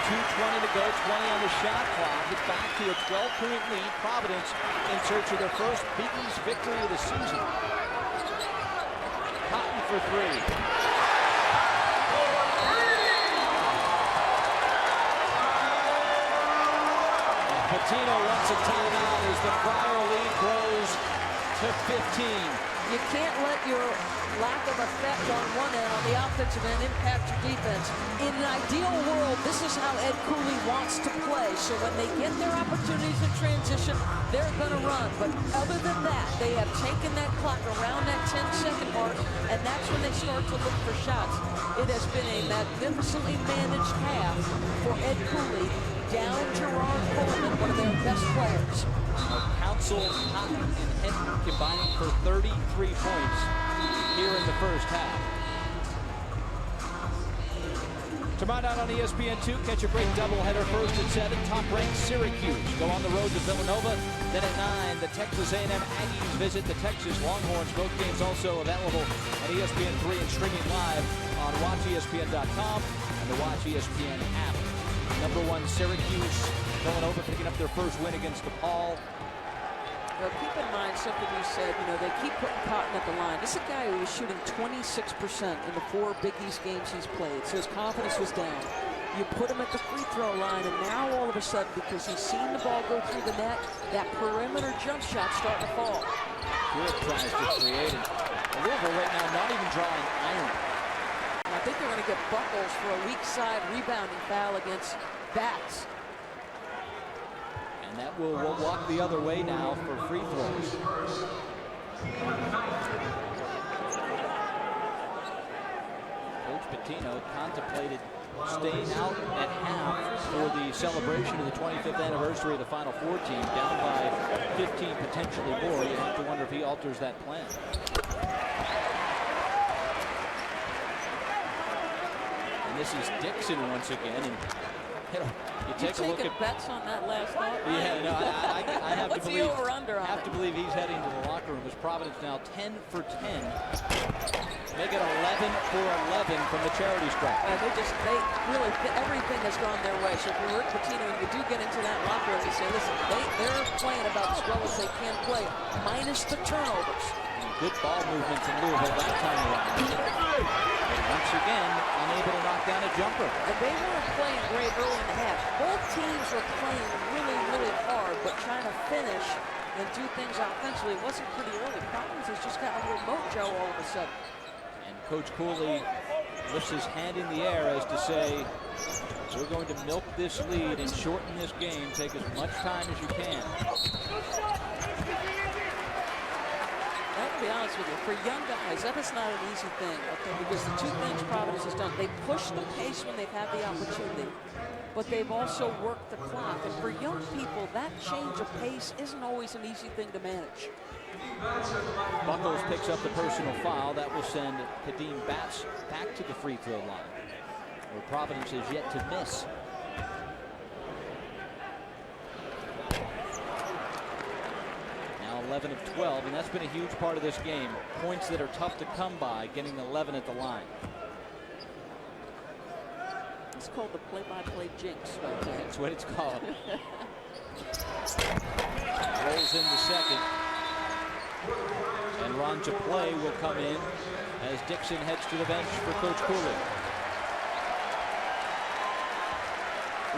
2:20 to go, 20 on the shot clock. It's back to a 12-point lead. Providence in search of their first Big East victory of the season. Cotton for 3. Pitino wants a timeout as the Friar lead grows to 15. You can't let your lack of effect on one end, on the offensive end, impact your defense. In an ideal world, this is how Ed Cooley wants to play. So when they get their opportunities in transition, they're going to run. But other than that, they have taken that clock around that 10-second mark, and that's when they start to look for shots. It has been a magnificently managed half for Ed Cooley, down Gerard Coleman, one of their best players. Council, Cotton, and Henton combining for 33 points here in the first half. Tomorrow night on ESPN2, catch a great doubleheader first at 7. Top-ranked Syracuse go on the road to Villanova. Then at 9, the Texas A&M Aggies visit the Texas Longhorns. Both games also available on ESPN3 and streaming live on WatchESPN.com and the Watch ESPN app. Number 1, Syracuse, Villanova picking up their first win against DePaul. Now, keep in mind something you said, they keep putting Cotton at the line. This is a guy who was shooting 26% in the 4 Big East games he's played, so his confidence was down. You put him at the free throw line, and now all of a sudden, because he's seen the ball go through the net, that perimeter jump shot's starting to fall. Keurig tries to create it. Louisville right now not even drawing iron. And I think they're going to get Buckles for a weak side rebounding foul against Bats. And that will walk the other way now for free throws. Coach Pitino contemplated staying out at half for the celebration of the 25th anniversary of the Final Four team, down by 15, potentially more. You have to wonder if he alters that plan. And this is Dixon once again. And you take a look at bets on that last thought. Yeah, no, I have What's to believe. the over/under on have it? to believe he's heading to the locker room. As Providence now 10 for 10, make it 11 for 11 from the charity stripe. They really everything has gone their way. So if you're Rick Pitino and you do get into that locker room, you say, listen, they're playing about as well as they can play, minus the turnovers. Good ball movement from Louisville that time around. But once again, unable to knock down a jumper. And they weren't playing great early in the half. Both teams were playing really, really hard, but trying to finish and do things offensively wasn't pretty early. Providence has just got a little mojo all of a sudden. And Coach Cooley lifts his hand in the air as to say, we're going to milk this lead and shorten this game, take as much time as you can. To be honest with you, for young guys, that is not an easy thing, okay? Because the two things Providence has done, they push the pace when they've had the opportunity, but they've also worked the clock. And for young people, that change of pace isn't always an easy thing to manage. Buckles picks up the personal foul. That will send Kadeem Bats back to the free throw line, where Providence is yet to miss. Now 11 of 12, and that's been a huge part of this game. Points that are tough to come by, getting 11 at the line. It's called the play-by-play jinx right there. That's what it's called. Rolls in the second. And Ron Japlay will come in as Dixon heads to the bench for Coach Cooley.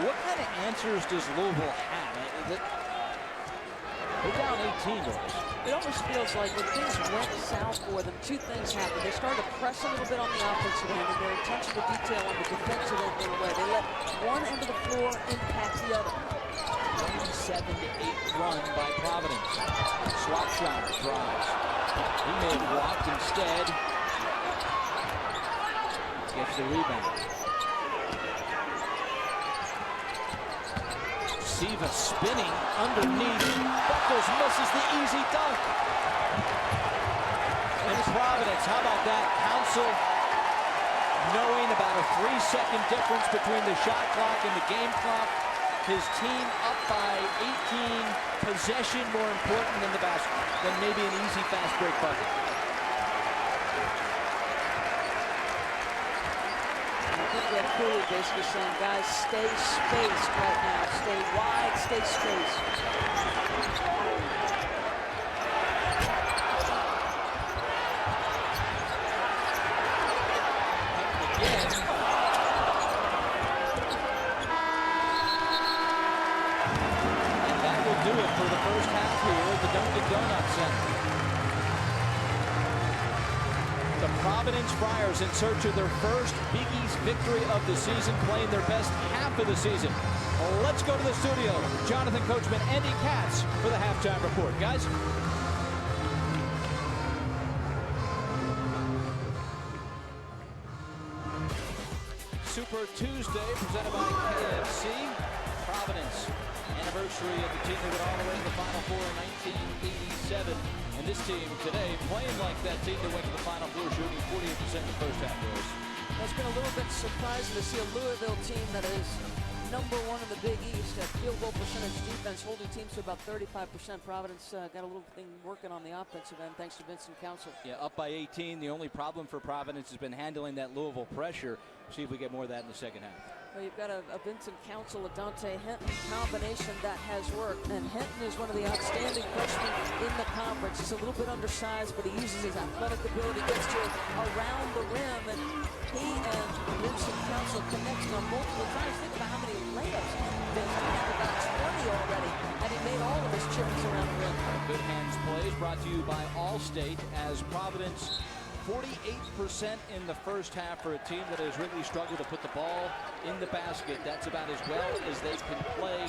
What kind of answers does Louisville have? They're down 18 to us. It almost feels like when things went south for them, two things happened. They started to press a little bit on the offensive end, and their attention to detail on the defensive end went away. They let one end of the floor impact the other. 7-8 run by Providence. Swap shot drives. He may have walked instead. Gets the rebound. Siva spinning underneath. Buckles misses the easy dunk. And Providence, how about that? Council knowing about a 3-second difference between the shot clock and the game clock. His team up by 18, possession more important than the basket, than maybe an easy fast break bucket. I think Ed Cooley basically saying, guys, stay spaced right now. Stay wide, stay spaced. Do it for the first half here at the Dunkin' Donuts Center. The Providence Friars in search of their first Big East victory of the season, playing their best half of the season. Let's go to the studio. Jonathan Coachman, Andy Katz for the halftime report. Guys. Super Tuesday presented by KFC. Providence. Anniversary of the team that went all the way to the Final Four in 1987. And this team today playing like that team that went to the Final Four, shooting 48% in the first half. It's been a little bit surprising to see a Louisville team that is #1 in the Big East at field goal percentage defense, holding teams to about 35%. Providence got a little thing working on the offensive end thanks to Vincent Council. Yeah, up by 18. The only problem for Providence has been handling that Louisville pressure. See if we get more of that in the second half. Well, you've got a Vincent Council, a Dante Hinton combination that has worked. And Hinton is one of the outstanding freshmen in the conference. He's a little bit undersized, but he uses his athletic ability, gets to around the rim. And he and Vincent Council connects on multiple times. Think about how many layups Vincent had, about 20 already. And he made all of his chips around the rim. Good hands plays brought to you by Allstate as Providence 48% in the first half for a team that has really struggled to put the ball in the basket. That's about as well as they can play.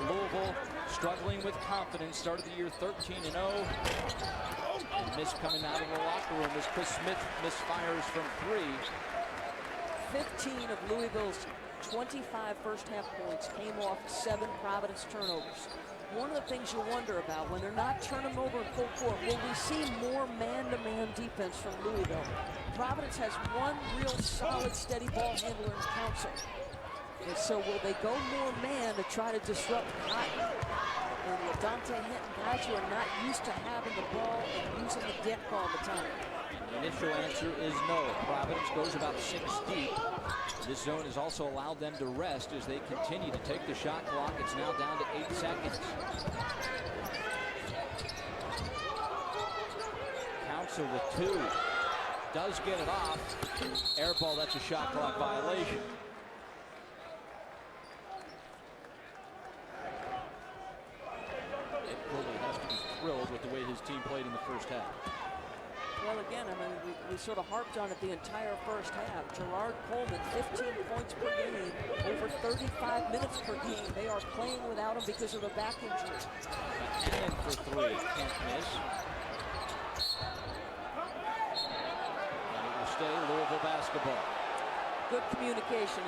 Louisville struggling with confidence. Started the year 13-0. And miss coming out of the locker room as Chris Smith misfires from 3. 15 of Louisville's 25 first half points came off 7 Providence turnovers. One of the things you wonder about when they're not turning over in full court, will we see more man-to-man defense from Louisville? Providence has one real solid, steady ball handler in Council. And so will they go more man to try to disrupt Cotton and LaDante Hinton, guys who are not used to having the ball and using the deck all the time? The initial answer is no. Providence goes about 6 deep. This zone has also allowed them to rest as they continue to take the shot clock. It's now down to 8 seconds. Council with 2. Does get it off. Air ball, that's a shot clock violation. Ed Cooley has to be thrilled with the way his team played in the first half. Well, again, I mean, we sort of harped on it the entire first half. Gerard Coleman, 15 points per game, over 35 minutes per game. They are playing without him because of a back injury. And for 3, can't miss. And it will stay Louisville basketball. Good communication.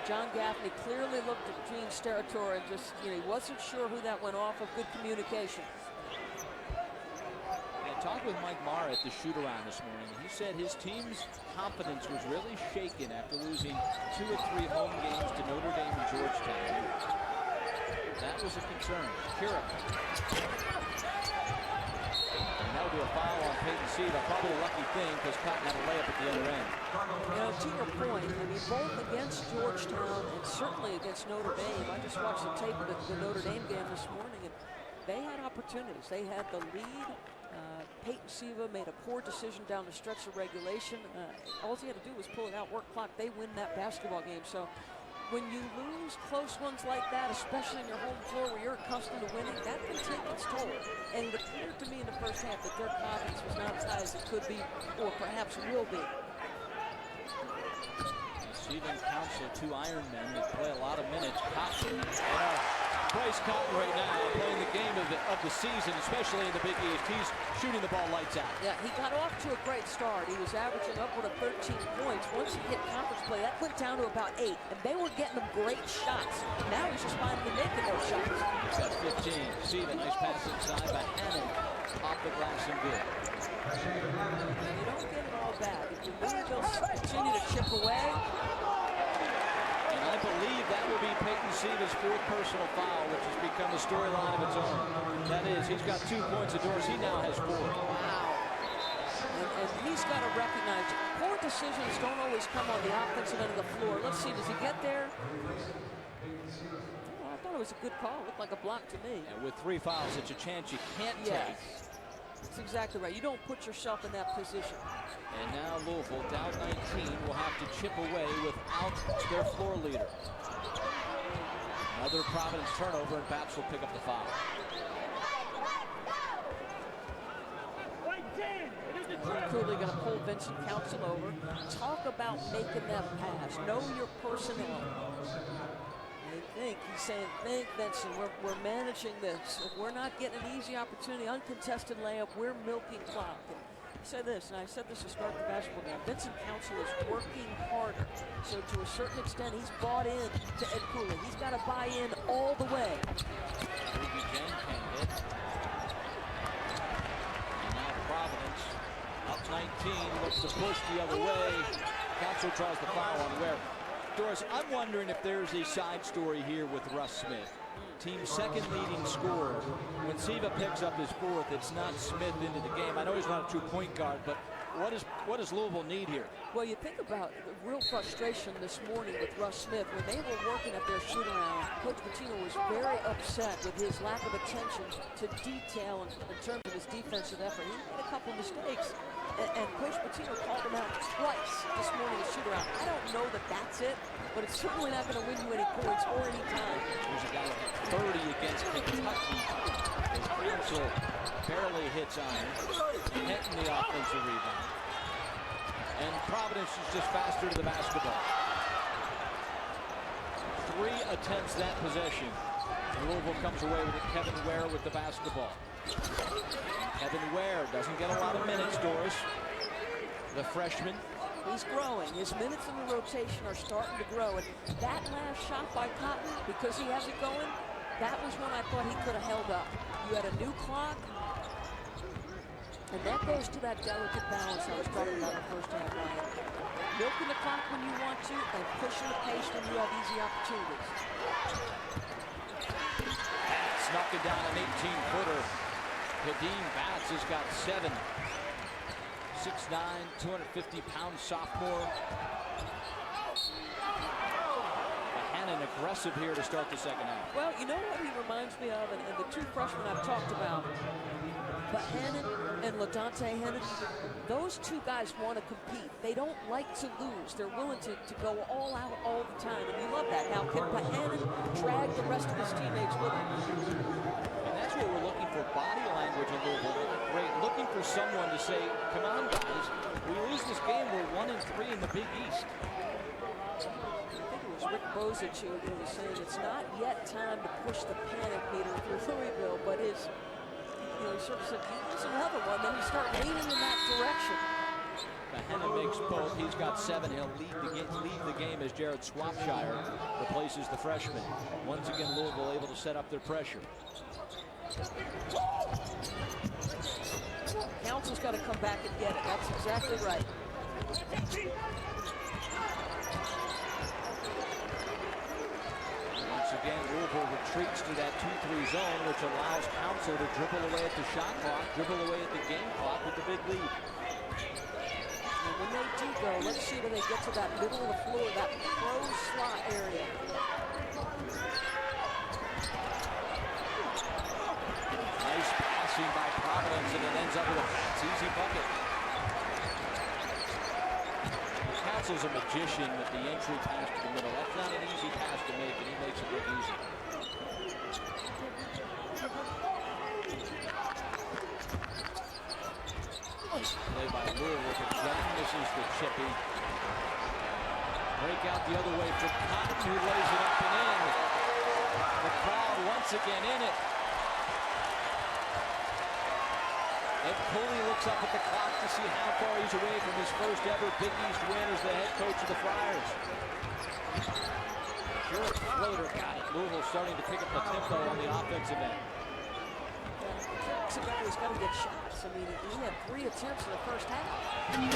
John Gaffney clearly looked at Gene Steratore and just, he wasn't sure who that went off of. Good communication. Talked with Mike Marr at the shoot-around this morning. He said his team's confidence was really shaken after losing 2 or 3 home games to Notre Dame and Georgetown. That was a concern. Kira. And that'll be a foul on Peyton Siva. Probably a lucky thing because Cotton had a layup at the other end. To your point, I mean, both against Georgetown and certainly against Notre Dame. I just watched the tape of the Notre Dame game this morning, and they had opportunities. They had the lead. Peyton Siva made a poor decision down the stretch of regulation. All he had to do was pull it out, work clock. They win that basketball game. So when you lose close ones like that, especially in your home floor where you're accustomed to winning, that can take its toll. And it appeared to me in the first half that their confidence was not as high as it could be or perhaps will be. Siva and Council, 2 Ironmen that play a lot of minutes. Cotton. Bryce Cotton right now playing the game of the season, especially in the Big East. He's shooting the ball lights out. Yeah, he got off to a great start. He was averaging upward of 13 points. Once he hit conference play, that went down to about 8, and they were getting him great shots. Now he's just finally making those shots. He's got 15. Siva, nice pass inside by Hannon. Off the glass and good. You don't get it all bad. If you Louisville continue to chip away. I believe that will be Peyton Siva's 4th personal foul, which has become a storyline of its own. That is, he's got 2 points indoors. He now has 4. Wow. And he's got to recognize poor decisions don't always come on the offensive end of the floor. Let's see, does he get there? Oh, I thought it was a good call. It looked like a block to me. And with 3 fouls, it's a chance you can't take. That's exactly right. You don't put yourself in that position. And now Louisville, down 19, will have to chip away without their floor leader. Another Providence turnover, and Baps will pick up the foul. Cooley going to pull Vincent Council over. Talk about making that pass. Know your personnel. He's saying, think, Vincent, we're managing this. If we're not getting an easy opportunity, uncontested layup, we're milking clock. And he said this, and I said this to start the basketball game. Vincent Council is working harder. So to a certain extent, he's bought in to Ed Cooley. He's got to buy in all the way. Ruby Jen can hit. And now Providence, up 19, looks to push the other way. Council draws the foul on Ware. Doris, I'm wondering if there's a side story here with Russ Smith. Team's 2nd leading scorer. When Siva picks up his 4th, it's not Smith into the game. I know he's not a true point guard, but what does Louisville need here? Well, you think about the real frustration this morning with Russ Smith. When they were working at their shoot-around, Coach Pitino was very upset with his lack of attention to detail in terms of his defensive effort. He made a couple mistakes. And Coach Pitino called him out twice this morning at shoot-around. I don't know that that's it, but it's certainly not going to win you any points or any time. There's a guy with 30 against Kentucky. As Council barely hits iron. Hitting the offensive rebound. And Providence is just faster to the basketball. 3 attempts that possession. Louisville comes away with it. Kevin Ware with the basketball. Kevin Ware doesn't get a lot of minutes, Doris. The freshman. He's growing. His minutes in the rotation are starting to grow. And that last shot by Cotton, because he has it going, that was when I thought he could have held up. You had a new clock. And that goes to that delicate balance I was talking about in the first half, Ryan. Milking the clock when you want to and pushing the pace when you have easy opportunities. Snuck it down an 18-footer. Kadeem Batts has got 7. 6'9", 250-pound sophomore. Hannon aggressive here to start the second half. Well, you know what he reminds me of, and the 2 freshmen I've talked about, but Hannon and LaDante Hannon, those 2 guys want to compete. They don't like to lose. They're willing to go all out all the time, and you love that. Now, can Hannon drag the rest of his teammates with him? And that's what we're looking for, body language a little bit. Great, looking for someone to say, come on, guys, we lose this game, we're 1-3 in the Big East. Rick Bozich who was saying it's not yet time to push the panic meter for Louisville, but he sort of said, use another one, then you start leaning in that direction. Hannon makes both. He's got 7. He'll lead the game as Jared Swapshire replaces the freshman. Once again, Louisville able to set up their pressure. Council's got to come back and get it. That's exactly right. Once again, Louisville retreats to that 2-3 zone, which allows Council to dribble away at the shot clock, dribble away at the game clock with the big lead. And when they do go, let's see when they get to that middle of the floor, that pro slot area. Nice passing by Providence, and it ends up with a easy bucket. Council's a magician with the entry pass to the middle. That's not an easy pass to make, and he makes it look easy. Play by Louisville, but John misses the chippy. Break out the other way for Cotton, who lays it up and in. The crowd once again in it. Ed Cooley looks up at the clock to see how far he's away from his first ever Big East win as the head coach of the Friars. Short floater, got it. Louisville starting to pick up the tempo on the offensive end. He's a guy who's got to get shots. I mean, he had 3 attempts in the first half. Kadeem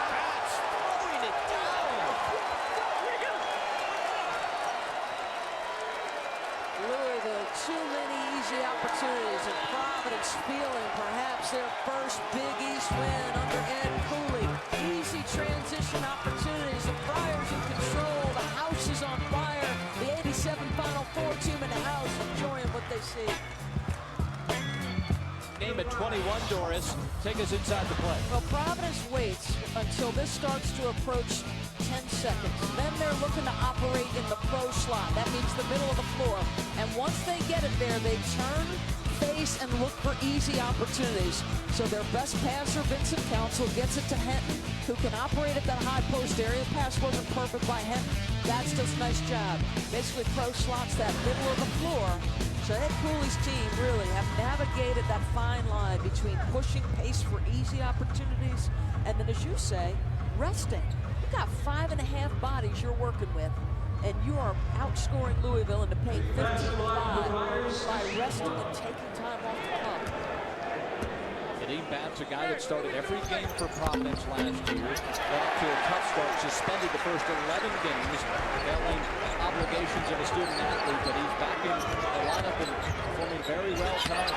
Batts throwing it down. Louisville, too many easy opportunities, and Providence feeling perhaps their first Big East win under Ed Cooley. Easy transition opportunities. The Friars in control. The house is on fire. The 87 Final Four team in the house enjoying what they see. Game at 21, Doris. Take us inside the play. Well, Providence waits until this starts to approach 10 seconds. Then they're looking to operate in the pro slot. That means the middle of the floor. And once they get it there, they turn, face, and look for easy opportunities. So their best passer, Vincent Council, gets it to Henton, who can operate at that high post area. The pass wasn't perfect by Henton. That's just a nice job. Basically, pro slots that middle of the floor. So Ed Cooley's team really have navigated that fine line between pushing pace for easy opportunities and then, as you say, resting. You've got 5.5 bodies you're working with, and you are outscoring Louisville into paying 15-5 by resting and taking time off the clock. Kadeem Batts, a guy that started every game for Providence last year, got off to a tough start, suspended the first 11 games, fulfilling obligations of a student athlete, but he's back in the lineup and performing very well tonight.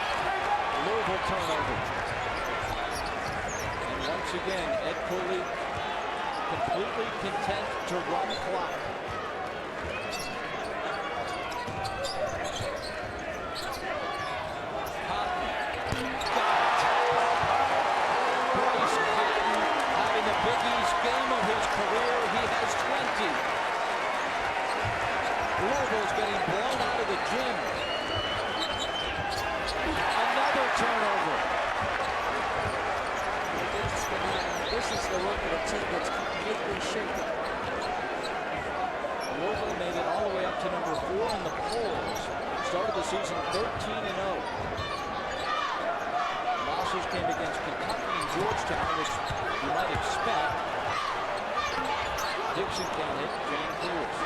Louisville turnover. And once again, Ed Cooley completely content to run the clock. Big East game of his career, he has 20. Louisville's getting blown out of the gym. Another turnover. They're just going to this is the look of a team that's completely shaken. Louisville made it all the way up to number 4 in the polls. Started the season 13-0. Losses came against Kentucky and Georgetown, which you might expect. Dixon can't hit. Jan clears.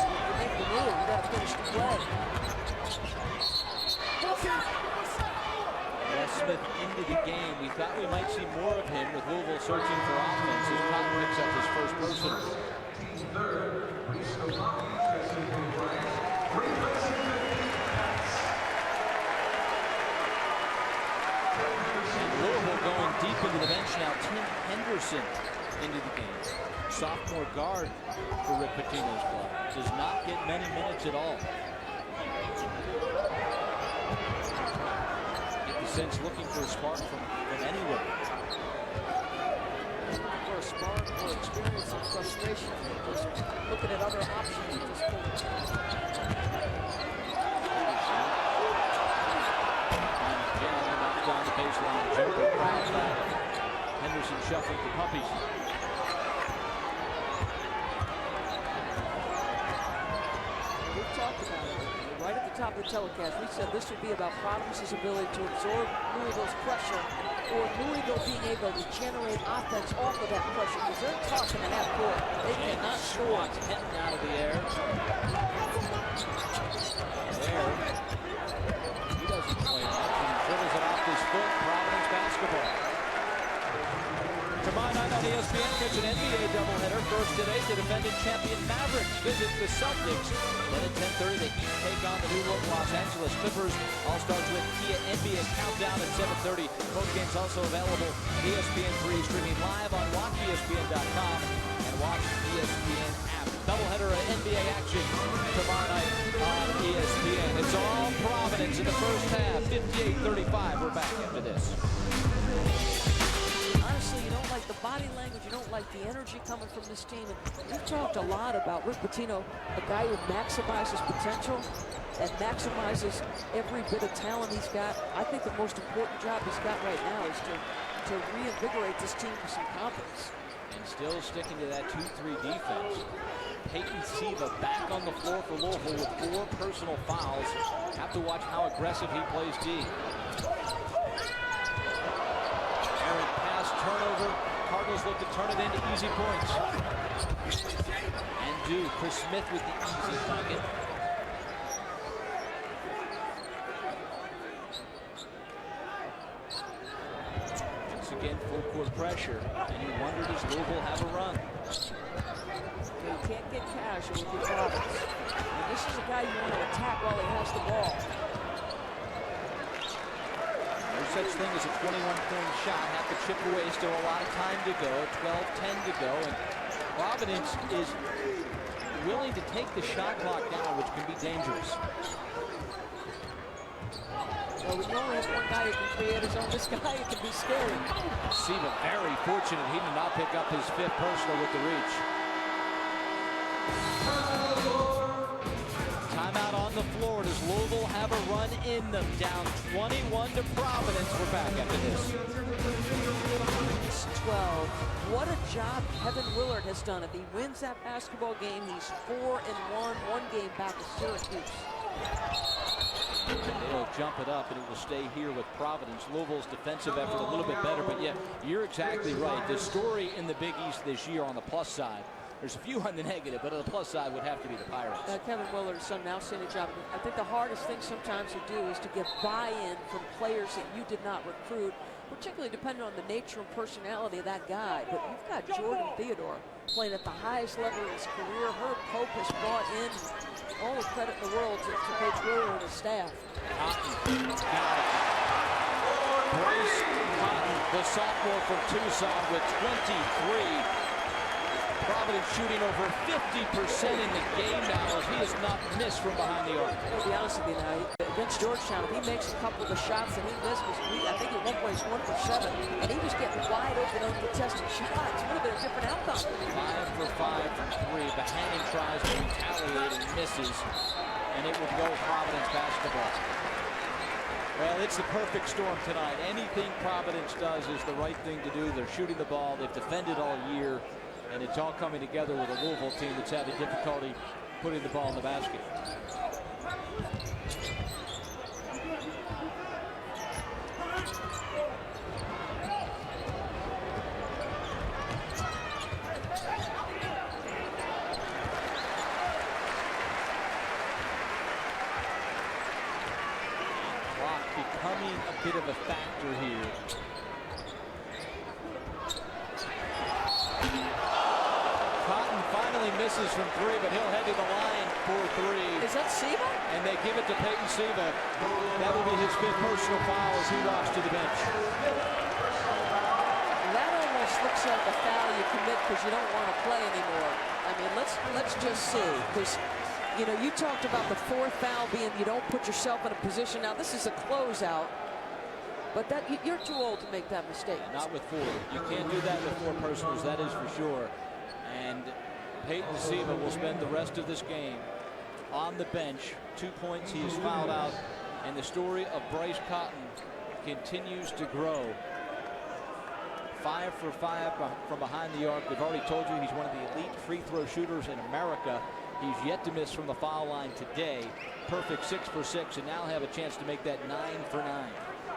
You make the move, you got to finish the play. Wes Smith into the game. We thought we might see more of him with Louisville searching for offense as Cotton picks up his first personal. And Louisville going deep into the bench now. Tim Henderson into the game. Sophomore guard for Rick Pitino's club. Does not get many minutes at all. Get the sense looking for a spark from anywhere. For a spark or experience of frustration, just looking at other options at this point. Again, knocks down the baseline. Jumper grabs that. Henderson shuffling the puppies. We've talked about it. Right at the top of the telecast, we said this would be about Providence's ability to absorb Louisville's pressure or Louisville being able to generate offense off of that pressure because they're tough in the half court. They cannot score. Kenton out of the air. There. He doesn't play much and dribbles it off his foot. Providence basketball. Tomorrow night on ESPN, catch an NBA doubleheader. First today, the defending champion Mavericks visit the Celtics. Then at 10:30, the Heat take on the new look Los Angeles Clippers. All starts with Kia NBA Countdown at 7:30. Both games also available ESPN3 streaming live on WatchESPN.com and Watch ESPN app. Doubleheader of NBA action tomorrow night on ESPN. It's all Providence in the first half, 58-35. We're back after this. Honestly, you don't like the body language, you don't like the energy coming from this team. And we've talked a lot about Rick Pitino, a guy who maximizes potential and maximizes every bit of talent he's got. I think the most important job he's got right now is to reinvigorate this team with some confidence. And still sticking to that 2-3 defense. Peyton Siva back on the floor for Louisville with 4 personal fouls. Have to watch how aggressive he plays D. Errant pass, turnover. Cardinals look to turn it into easy points. And do. Chris Smith with the easy bucket. Once again, full court pressure. And you wonder, does Louisville have a run? You can't get casual with your Providence. And this is a guy you want to attack while he has the ball. No such thing as a 21-point shot. Have to chip away. Still a lot of time to go. 12-10 to go. And Providence is willing to take the shot clock down, which can be dangerous. Well, when you only have one guy who can create his own, this guy, it can be scary. Siva very fortunate. He did not pick up his 5th personal with the reach. Timeout on the floor. Does Louisville have a run in them? Down 21 to Providence. We're back after this. 12. What a job Kevin Willard has done. If he wins that basketball game, he's 4-1, one game back of Syracuse. They'll jump it up, and it will stay here with Providence. Louisville's defensive effort a little bit better, but yeah, you're exactly right. The story in the Big East this year on the plus side, there's a few on the negative, but on the plus side would have to be the Pirates. Kevin Willard has done an outstanding job. I think the hardest thing sometimes to do is to get buy-in from players that you did not recruit, particularly depending on the nature and personality of that guy. But you've got Jordan Theodore playing at the highest level of his career. Herb Pope has brought in all the credit in the world to Coach Brewer and his staff. Cotton got it. Bryce Cotton, the sophomore from Tucson, with 23. Providence shooting over 50% in the game now as he has not missed from behind the arc. I'll be honest with you now, against Georgetown, if he makes a couple of the shots that he missed, I think at one point he's 1 for 7, and he was getting wide open on contested shots. It would have been a different outcome. 5 for 5 from 3. Bahannon tries to retaliate and misses, and it would go Providence basketball. Well, it's the perfect storm tonight. Anything Providence does is the right thing to do. They're shooting the ball. They've defended all year, and it's all coming together with a Louisville team that's having difficulty putting the ball in the basket. Becoming a bit of a factor here. Cotton finally misses from three, but he'll head to the line for three. Is that Siva? And they give it to Peyton Siva. That will be his 5th personal foul as he walks to the bench. That almost looks like a foul you commit because you don't want to play anymore. I mean, let's just see, because you know, you talked about the 4th foul being you don't put yourself in a position. Now this is a closeout, but that you're too old to make that mistake. Not with 4. You can't do that with 4 personals, that is for sure. And Peyton Siva will spend the rest of this game on the bench. 2 points, he is fouled out, and the story of Bryce Cotton continues to grow. 5 for 5 from behind the arc. We've already told you he's one of the elite free throw shooters in America. He's yet to miss from the foul line today. Perfect 6 for 6, and now have a chance to make that 9 for 9.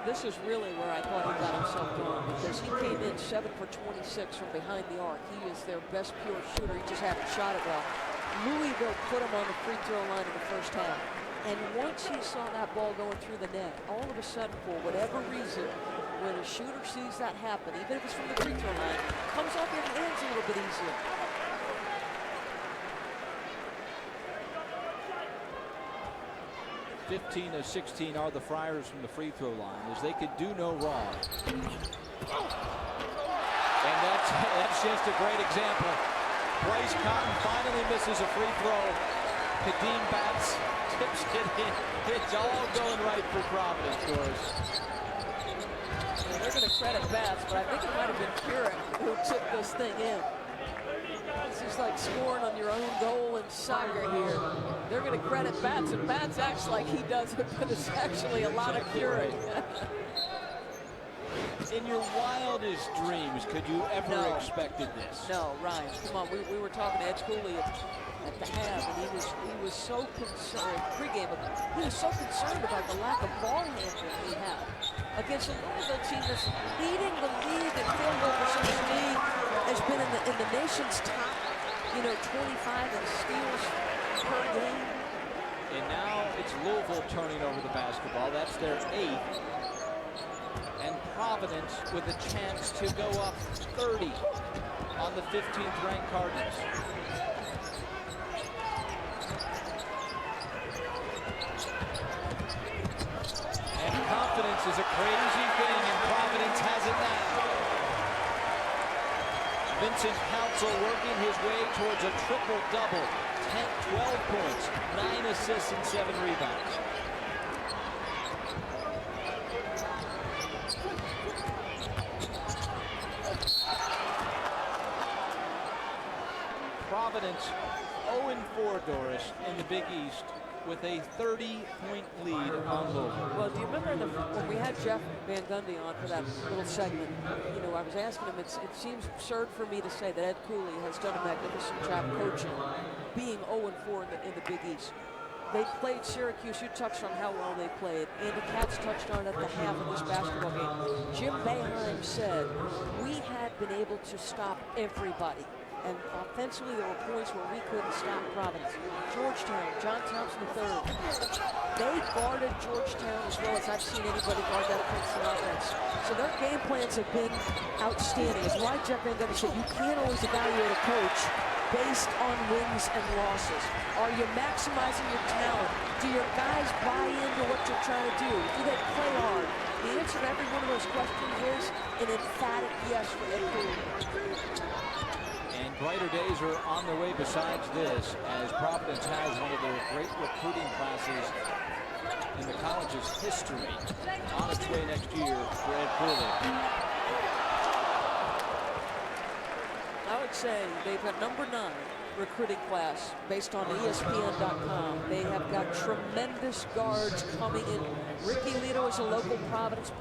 This is really where I thought he got himself going, because he came in 7 for 26 from behind the arc. He is their best pure shooter. He just hasn't shot it well. Louisville put him on the free throw line in the first half. And once he saw that ball going through the net, all of a sudden, for whatever reason, when a shooter sees that happen, even if it's from the free throw line, comes off your hands a little bit easier. 15 of 16 are the Friars from the free throw line, as they could do no wrong. And that's just a great example. Bryce Cotton finally misses a free throw. Kadeem Batts tips it in. It's all going right for Providence, Doris. Yeah, they're going to credit Batts, but I think it might have been Keurig who tipped this thing in. This is like scoring on your own goal in soccer here. They're going to credit Batts, and Batts acts like he does it, but it's actually a lot of Keurig. In your wildest dreams, could you ever expected this? No, Ryan, come on. We were talking to Ed Cooley at the half, and he was so concerned, pregame, he was so concerned about the lack of ball handling he had against a Louisville team that's leading the league in field goal percentage, has been in the nation's top, 25 in steals per game. And now it's Louisville turning over the basketball. That's their 8th. And Providence with a chance to go up 30 on the 15th ranked Cardinals. And confidence is a crazy thing, and Providence has it now. Vincent Council working his way towards a triple-double. 12 points, 9 assists, and 7 rebounds. Providence 0-4, Doris, in the Big East with a 30-point lead on Louisville. Well, do you remember when we had Jeff Van Gundy on for that little segment? I was asking him, it seems absurd for me to say that Ed Cooley has done a magnificent job coaching, being 0-4 in the Big East. They played Syracuse. You touched on how well they played. Andy Katz touched on it at the half of this basketball game. Jim Boeheim said, we had been able to stop everybody. And offensively, there were points where we couldn't stop Providence. Georgetown, John Thompson III. They guarded Georgetown as well as I've seen anybody guard that Princeton offense. So their game plans have been outstanding. It's why Jeff Van Gundy said you can't always evaluate a coach based on wins and losses. Are you maximizing your talent? Do your guys buy into what you're trying to do? Do they play hard? The answer to every one of those questions is an emphatic yes for Ed Cooley. And brighter days are on their way besides this, as Providence has one of their great recruiting classes in the college's history on its way next year for Ed Cooley. I would say they've got number 9, recruiting class based on ESPN.com. They have got tremendous guards coming in. Ricky Lito is a local Providence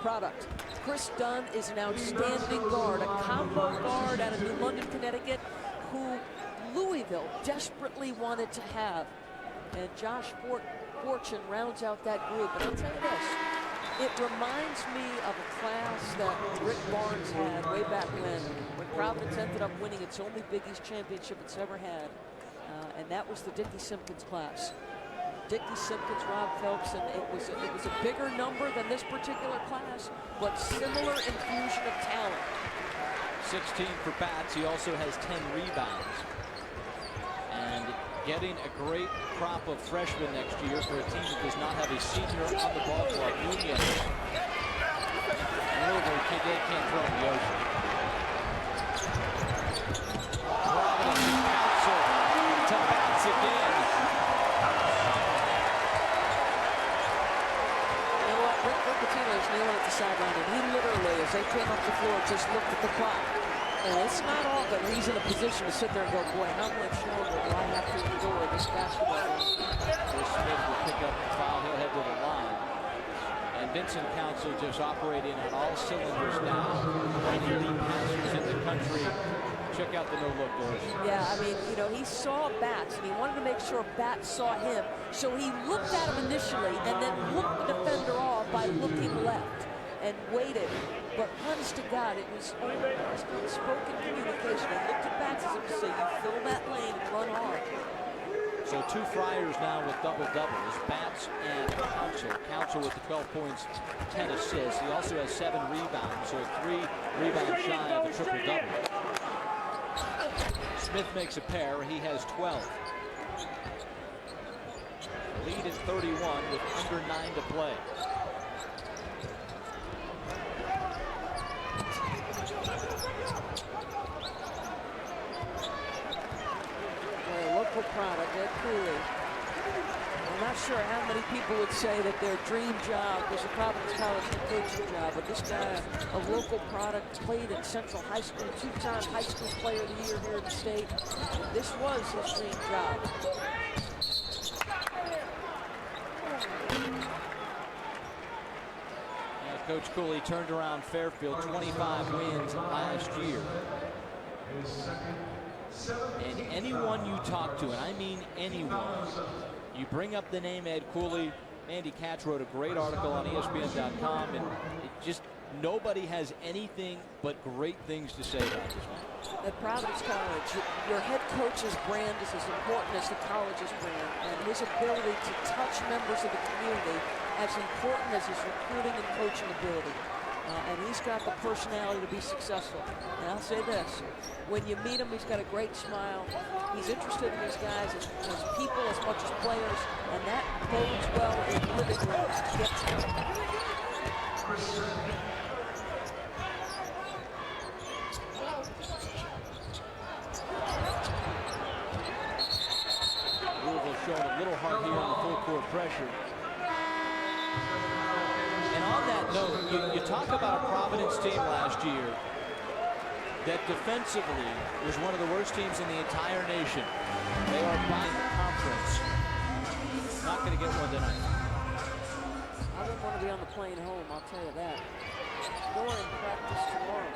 product. Chris Dunn is an outstanding guard, a combo guard out of New London, Connecticut, who Louisville desperately wanted to have. And Josh Fortune rounds out that group. And I'll tell you this, it reminds me of a class that Rick Barnes had way back when Providence ended up winning its only Big East championship it's ever had. And that was the Dickie Simpkins class. Dickie Simpkins, Rob Phelps, and it was a bigger number than this particular class, but similar infusion of talent. 16 for Bats. He also has 10 rebounds. And getting a great crop of freshmen next year for a team that does not have a senior on the ball club. Nunez. Louisville can't throw in the ocean. Providence Council to Bats again. You know what? Rick Pitino is kneeling at the sideline, and he literally, as they came up the floor, just looked at the clock. And it's not often he's in a position to sit there and go, boy, how much longer do I have to endure this basketball game? Smith will pick up the foul. He'll head to the line. And Vincent Council just operating on all cylinders now. One of the lead passers in the country. Check out the no-look doors. Yeah, I mean, you know, he saw Bats, and he wanted to make sure Bats saw him. So he looked at him initially, and then looked the defender off by looking left and waited. But honest to God, it was almost unspoken communication. He looked at Bats as if to say, you fill that lane and run hard. So 2 Friars now with double-doubles, Bats and Council. Council with the 12 points, 10 assists. He also has 7 rebounds, so 3 rebounds shy of a triple-double. Smith makes a pair. He has 12. Lead at 31 with under 9 to play. Local product, Ed Cooley. I'm not sure how many people would say that their dream job was a Providence College head coaching job, but this guy, a local product, played at Central High School, 2-time high school player of the year here in the state. This was his dream job. Coach Cooley turned around Fairfield, 25 wins last year. And anyone you talk to, and I mean anyone, you bring up the name Ed Cooley. Andy Katz wrote a great article on ESPN.com, and it just nobody has anything but great things to say about this man. At Providence College, your head coach's brand is as important as the college's brand, and his ability to touch members of the community as important as his recruiting and coaching ability. And he's got the personality to be successful. And I'll say this, when you meet him, he's got a great smile. He's interested in these guys as people as much as players, and that bodes well in living rooms. Louisville showing a little heart here on the full court pressure. And on that note, you talk about a Providence team last year that defensively was one of the worst teams in the entire nation. They are buying the conference. Not going to get one tonight. I wouldn't want to be on the plane home, I'll tell you that. Nor in practice tomorrow.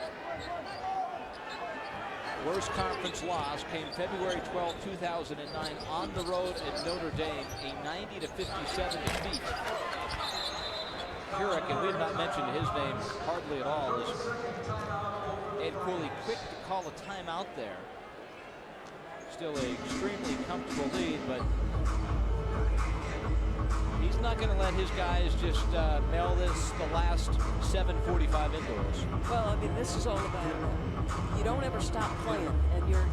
Worst conference loss came February 12, 2009 on the road at Notre Dame, a 90-57 defeat. Kurek, and we have not mentioned his name hardly at all, is Ed Cooley quick to call a timeout there. Still an extremely comfortable lead, but he's not going to let his guys just mail this the last 7:45 indoors. Well, I mean, this is all about you don't ever stop playing, and you're,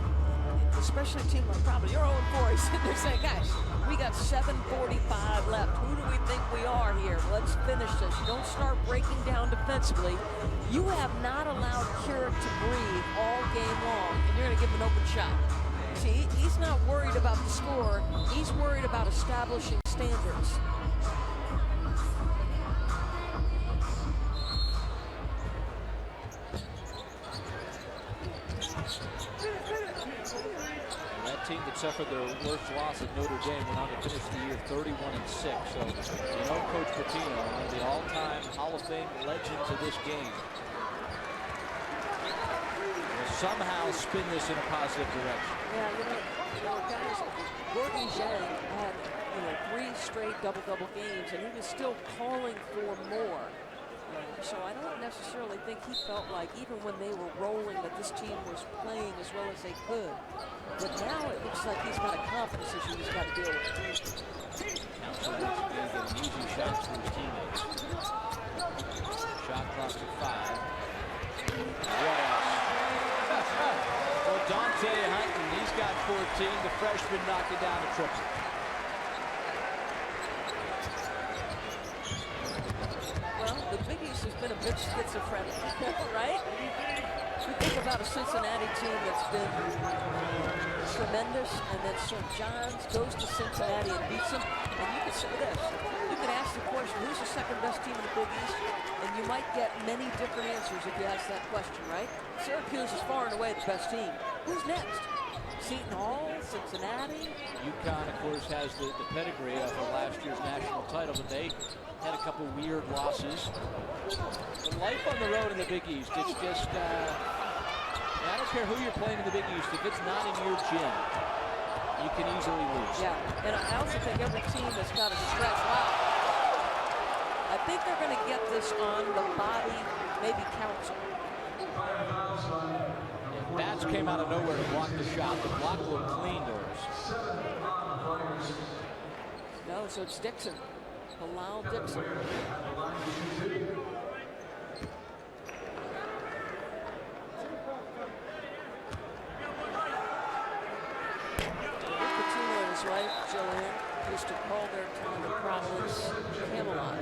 especially a team like Providence, you're 0-4. He's sitting there saying, guys, we got 7:45 left. Who do we think we are here? Let's finish this. You don't start breaking down defensively. You have not allowed Kurek to breathe all game long, and you're going to give him an open shot. See, he's not worried about the score. He's worried about establishing standards. team that suffered their worst loss at Notre Dame went on to finish the year 31-6. So, you know, Coach Pitino, one of the all-time Hall of Fame legends of this game, will somehow spin this in a positive direction. Yeah, you know, guys, Gordon Jay had, 3 straight double-double games, and he was still calling for more. So I don't necessarily think he felt like, even when they were rolling, that this team was playing as well as they could. But now it looks like he's got a confidence issue he's got to deal with. Counselor needs to be getting easy shots for his teammates. Shot clock's at 5. What else? Well, Dante Hunton, he's got 14. The freshman knocking down a triple. The Big East has been a bit schizophrenic, right? You think about a Cincinnati team that's been tremendous, and then St. John's goes to Cincinnati and beats them. And you can say this, you can ask the question, who's the second best team in the Big East? And you might get many different answers if you ask that question, right? Syracuse is far and away the best team. Who's next? Seton Hall, Cincinnati. UConn, of course, has the pedigree of last year's national title, but they had a couple weird losses. But life on the road in the Big East, it's just, I don't care who you're playing in the Big East, if it's not in your gym, you can easily lose. Yeah, and I also think every team has got to stretch out. I think they're going to get this on the body, maybe council. Bats came out of nowhere to block the shot. The block looked clean, Doris. No, so it's Dixon. Bilal Dixon. Pitino and his wife, Jillian, used to call their town of Providence Camelot.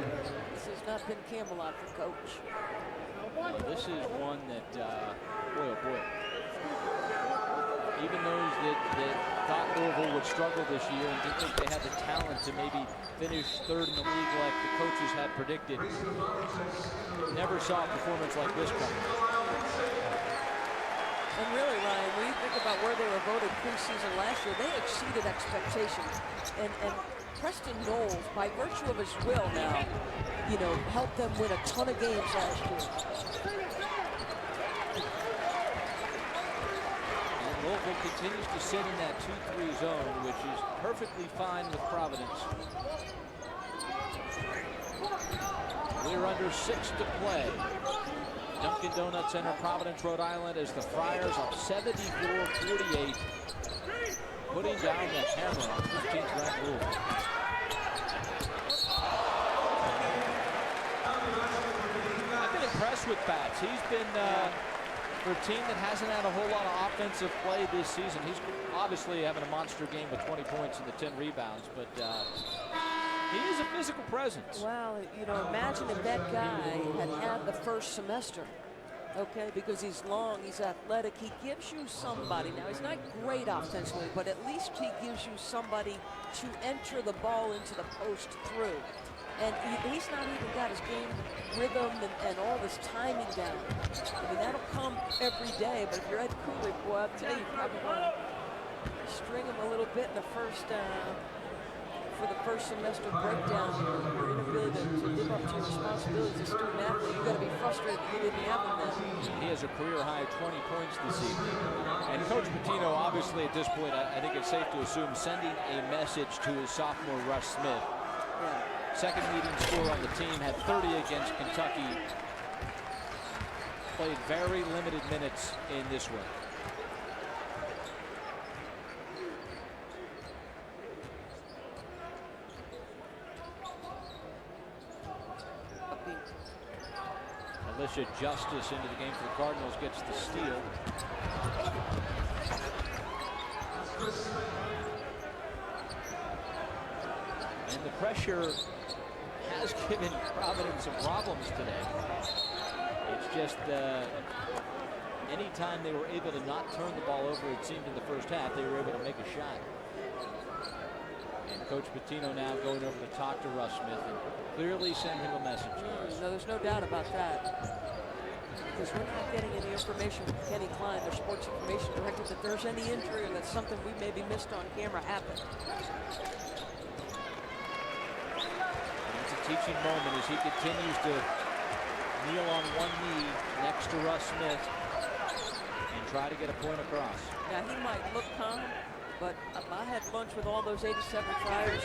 This has not been Camelot for Coach. Well, this is one that, boy, oh boy. Even those that thought Louisville would struggle this year and didn't think they had the talent to maybe finish third in the league like the coaches had predicted, never saw a performance like this coming. And really, Ryan, when you think about where they were voted preseason last year, they exceeded expectations. And Preston Knowles, by virtue of his will now, helped them win a ton of games last year. Louisville continues to sit in that 2-3 zone, which is perfectly fine with Providence. We're under 6 to play. Dunkin' Donuts Center, Providence, Rhode Island, as the Friars up 74-48, putting down the hammer on 15th ranked Louisville. I've been impressed with Bats. He's been for a team that hasn't had a whole lot of offensive play this season. He's obviously having a monster game with 20 points and the 10 rebounds, but he is a physical presence. Well, imagine if that guy had the first semester, okay, because he's long, he's athletic, he gives you somebody. Now, he's not great offensively, but at least he gives you somebody to enter the ball into the post through. And he's not even got his game rhythm and all this timing down. I mean, that'll come every day, but if you're Ed Cooley, boy, I'll tell you, you probably want to string him a little bit in the first, for the first semester breakdown, your inability to live up to your responsibilities as a student athlete. You've got to be frustrated that you didn't have him then. He has a career high 20 points this evening. And Coach Pitino, obviously at this point, I think it's safe to assume, sending a message to his sophomore Russ Smith. Yeah. Second leading scorer on the team, had 30 against Kentucky. Played very limited minutes in this one. Alicia Justice into the game for the Cardinals, gets the steal. And the pressure has given Providence some problems today. It's just anytime they were able to not turn the ball over, it seemed in the first half, they were able to make a shot. And Coach Pitino now going over to talk to Russ Smith and clearly send him a message. No, there's no doubt about that. because we're not getting any information from Kenny Klein, their sports information director, that there's any injury or that something we maybe missed on camera happened. It's a teaching moment as he continues to kneel on one knee next to Russ Smith and try to get a point across. Now, he might look calm, but I had lunch with all those 87 Friars,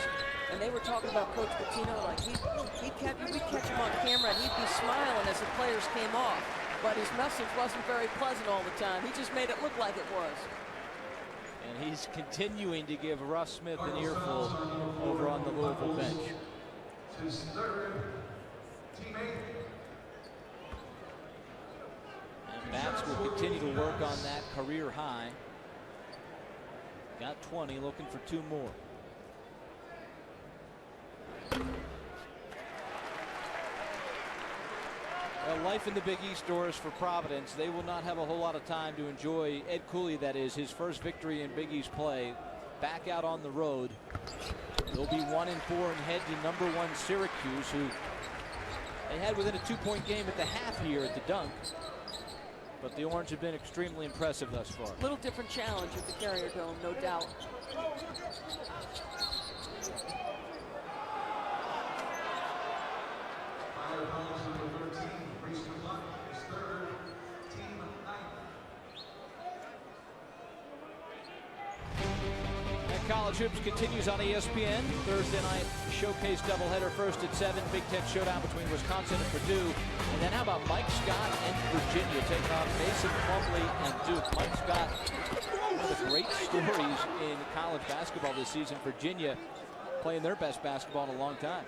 and they were talking about Coach Pitino, like we'd catch him on camera, and he'd be smiling as the players came off. But his message wasn't very pleasant all the time. He just made it look like it was. And he's continuing to give Russ Smith an earful over on the Louisville bench. His third teammate. And Bats will continue to work on that career high. Got 20, looking for 2 more. Well, life in the Big East, Doris, for Providence. They will not have a whole lot of time to enjoy Ed Cooley, that is, his first victory in Big East play. Back out on the road. They'll be 1-4 and head to #1 Syracuse, who they had within a 2-point game at the half here at the Dunk. But the Orange have been extremely impressive thus far. Little different challenge at the Carrier Dome, no doubt. College Hoops continues on ESPN. Thursday night showcase doubleheader, first at 7. Big Ten showdown between Wisconsin and Purdue. And then how about Mike Scott and Virginia taking on Mason Plumlee and Duke. Mike Scott, one of the great stories in college basketball this season. Virginia playing their best basketball in a long time.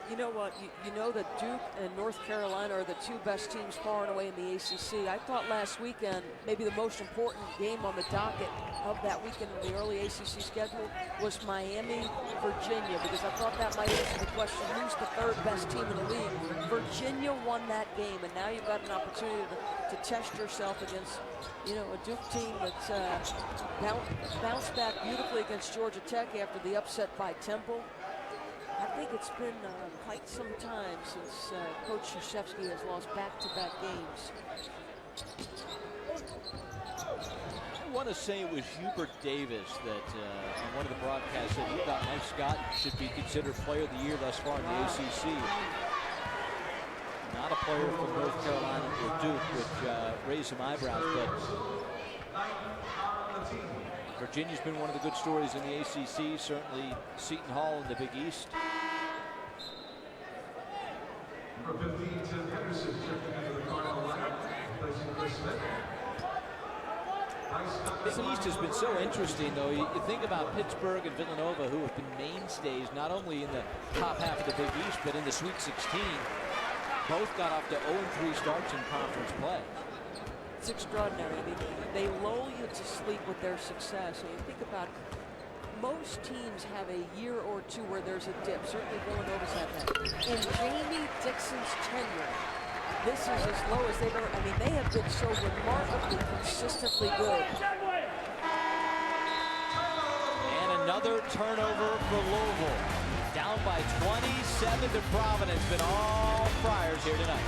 You know what? You know that Duke and North Carolina are the 2 best teams far and away in the ACC. I thought last weekend maybe the most important game on the docket of that weekend in the early ACC schedule was Miami, Virginia, because I thought that might answer the question, who's the 3rd best team in the league? Virginia won that game, and now you've got an opportunity to test yourself against, you know, a Duke team that's bounced back beautifully against Georgia Tech after the upset by Temple. I think it's been quite some time since Coach Krzyzewski has lost back-to-back games. I want to say it was Hubert Davis that on one of the broadcasts said he thought Mike Scott should be considered player of the year thus far in the ACC. Not a player from North Carolina or Duke, which raised some eyebrows, but Virginia's been one of the good stories in the ACC, certainly Seton Hall in the Big East. Number 15, Tim Henderson, shifting into the Cardinal lineup, replacing Chris Smith. The East has been so interesting, though. You think about Pittsburgh and Villanova, who have been mainstays not only in the top half of the Big East, but in the Sweet 16. Both got off to 0-3 starts in conference play. It's extraordinary. I mean, they lull you to sleep with their success. And you think about it, most teams have a year or 2 where there's a dip. Certainly Villanova's had that. In Jamie Dixon's tenure, this is as low as they've ever. I mean, they have been so remarkably consistently good. And another turnover for Louisville. Down by 27 to Providence, but all Friars here tonight.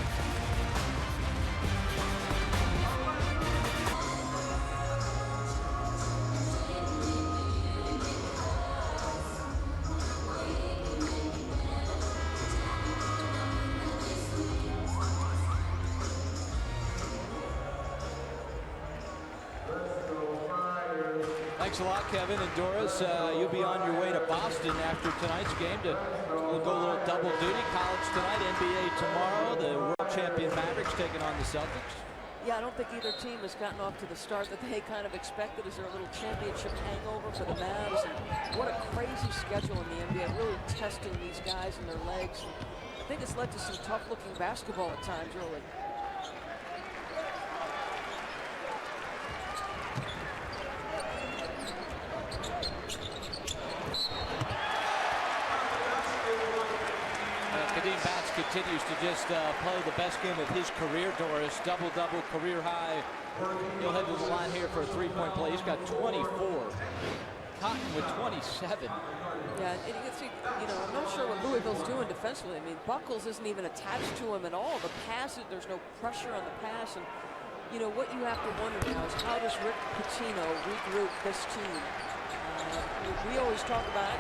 Thanks a lot, Kevin and Doris. You'll be on your way to Boston after tonight's game to go a little double duty. College tonight, NBA tomorrow. The world champion Mavericks taking on the Celtics. Yeah, I don't think either team has gotten off to the start that they kind of expected. Is there a little championship hangover for the Mavs? And what a crazy schedule in the NBA, really testing these guys and their legs. I think it's led to some tough-looking basketball at times early. Bats continues to just play the best game of his career, Doris. Double-double, career high. He'll head to the line here for a 3-point play. He's got 24. Cotton with 27. Yeah, and you can see, you know, I'm not sure what Louisville's doing defensively. I mean, Buckles isn't even attached to him at all. The pass, there's no pressure on the pass. And, you know, what you have to wonder now is how does Rick Pitino regroup this team? We always talk about it.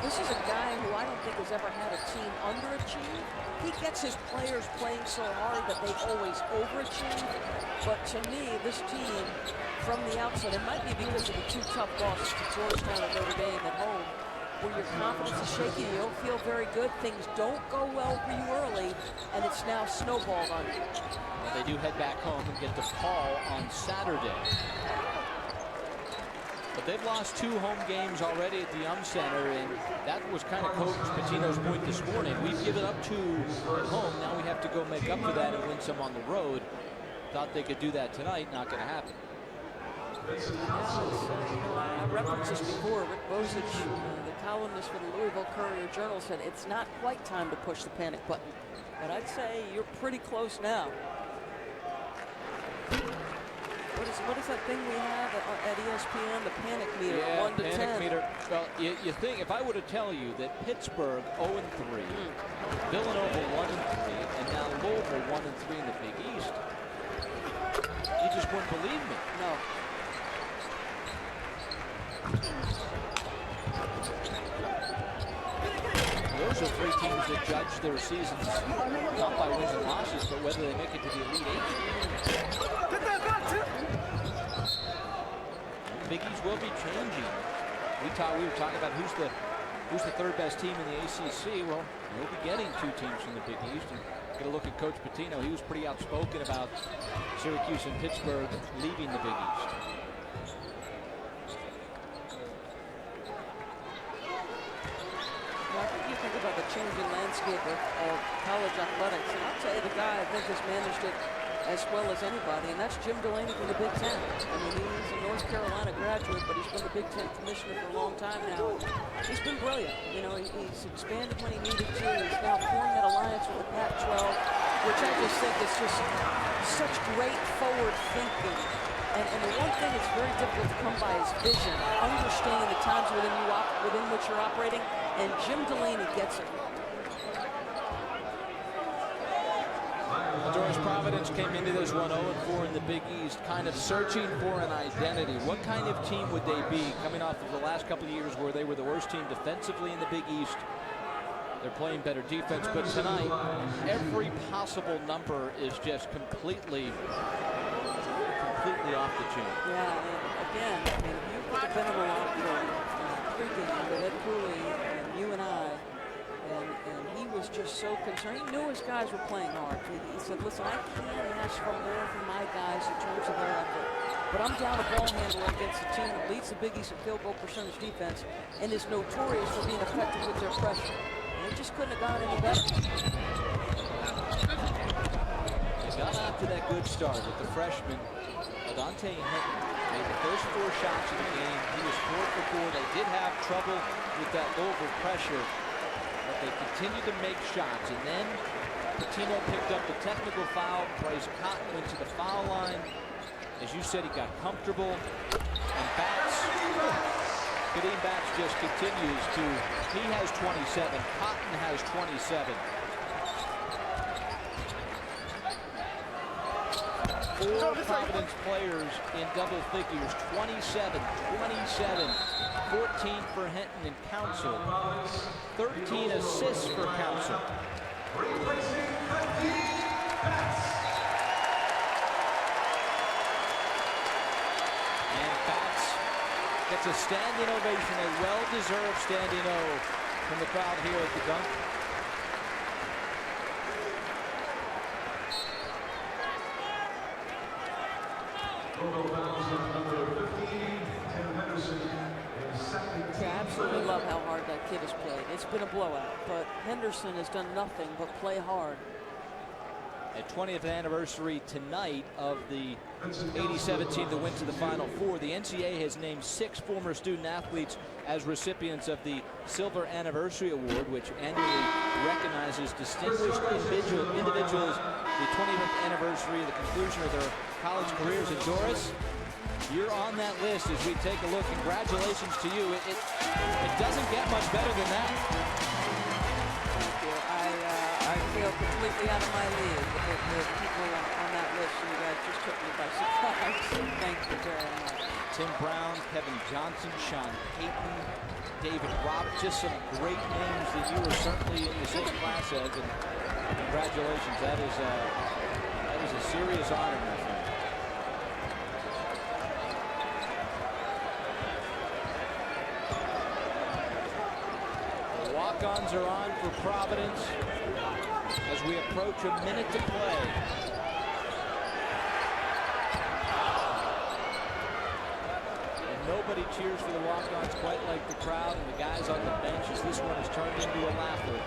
This is a guy who I don't think has ever had a team underachieve. He gets his players playing so hard that they always overachieve. But to me, this team, from the outset, it might be because of the two tough losses to Georgetown and Notre Dame at home, where your confidence is shaky, you don't feel very good, things don't go well for you early, and it's now snowballed on you. Well, they do head back home and get DePaul on Saturday. But they've lost 2 home games already at the Center, and that was kind of Coach Pitino's point this morning. We've given up 2 at home. Now we have to go make up for that and win some on the road. Thought they could do that tonight. Not going to happen. I referenced this before. Rick Bozich, the columnist for the Louisville Courier-Journal, said it's not quite time to push the panic button. But I'd say you're pretty close now. What is that thing we have at ESPN, the panic meter, yeah, 1 to 10? Panic meter. Well, you think, if I were to tell you that Pittsburgh 0-3, Villanova 1-3, and now Louisville 1-3 in the Big East, you just wouldn't believe me. No. Those are 3 teams that judge their seasons not by wins and losses, but whether they make it to the Elite 8. Big East will be changing. We were talking about who's the 3rd best team in the ACC. Well, we'll be getting 2 teams from the Big East. And get a look at Coach Pitino. He was pretty outspoken about Syracuse and Pittsburgh leaving the Big East. Well, I think you think about the changing landscape of college athletics, and I'll tell you the guy I think has managed it as well as anybody, and that's Jim Delaney from the Big Ten. I mean, he's a North Carolina graduate, but he's been the Big Ten commissioner for a long time now. He's been brilliant. You know, he's expanded when he needed to. He's now formed that alliance with the Pac-12, which I just think is just such great forward thinking. And the one thing that's very difficult to come by is vision, understanding the times within which you're operating, and Jim Delaney gets it. Doris Providence came into this one 0-4 in the Big East, kind of searching for an identity. What kind of team would they be coming off of the last couple of years where they were the worst team defensively in the Big East? They're playing better defense, but tonight, every possible number is just completely off the chain. Yeah, and again, I mean, you put the been on the line for pregame with Ed Cooley and you and I, and he was just so concerned. He knew his guys were playing hard. He said, listen, I can't ask for more from my guys in terms of their effort, but I'm down a ball handler against a team that leads the Big East in field goal percentage defense and is notorious for being effective with their pressure. And it just couldn't have gone any better. They got out to that good start with the freshman, Dante Hinton. Made the first 4 shots of the game. He was 4 for 4. They did have trouble with that Louisville pressure, but they continued to make shots. And then Pitino picked up the technical foul. Bryce Cotton went to the foul line. As you said, he got comfortable. And Kadeem Batts just continues to, he has 27. Cotton has 27. 4 Providence players in double figures, 27, 14 for Hinton and Council, 13 assists for Council. Replacing Kadeem Batts. And Batts gets a standing ovation, a well-deserved standing O from the crowd here at the dunk. I absolutely love how hard that kid has played. It's been a blowout, but Henderson has done nothing but play hard. A 20th anniversary tonight of the 87 team that went to the Final Four. The NCAA has named 6 former student athletes as recipients of the Silver Anniversary Award, which annually recognizes distinguished individuals the 20th anniversary of the conclusion of their college careers. And Doris, You're on that list as we take a look. Congratulations to you. It doesn't get much better than that. Thank you. I feel completely out of my league. The people on that list, you guys just took me by surprise. Thank you very much. Tim Brown, Kevin Johnson, Sean Payton, David Roberts, just some great names that you were certainly in the same class as. And congratulations. That is a serious honor, my friend. Walk-ons are on for Providence as we approach a minute to play. And nobody cheers for the walk-ons quite like the crowd and the guys on the bench as this one is turned into a laugher.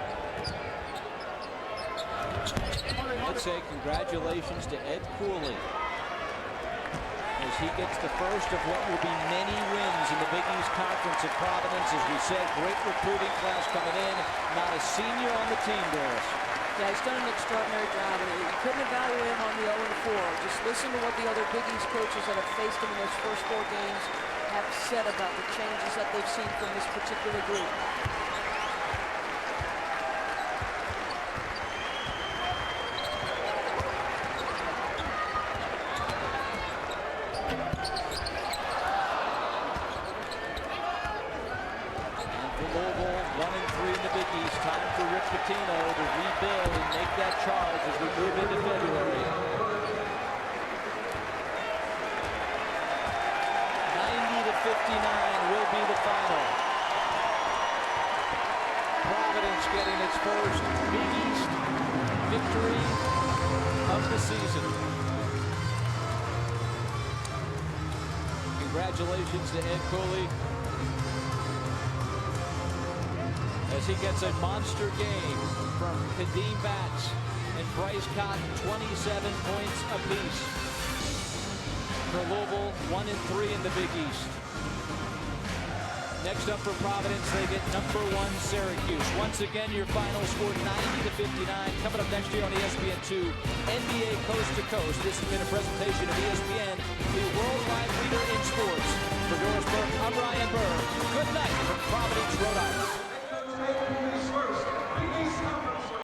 Let's say congratulations to Ed Cooley as he gets the first of what will be many wins in the Big East Conference at Providence. As we said, great recruiting class coming in. Not a senior on the team, Doris. Yeah, he's done an extraordinary job, and you couldn't evaluate him on the 0-4. Just listen to what the other Big East coaches that have faced him in those first 4 games have said about the changes that they've seen from this particular group. Time for Pitino to rebuild and make that charge as we move into February. 90-59 will be the final. Providence getting its first Big East victory of the season. Congratulations to Ed Cooley as he gets a monster game from Kadeem Batts and Bryce Cotton, 27 points apiece. For Louisville, 1-3 in the Big East. Next up for Providence, they get number 1 Syracuse. Once again, your final score 90-59. Coming up next year on ESPN2, NBA Coast to Coast. This has been a presentation of ESPN, the worldwide leader in sports. For Doris Burke, I'm Ryan Burr. Good night from Providence, Rhode Island.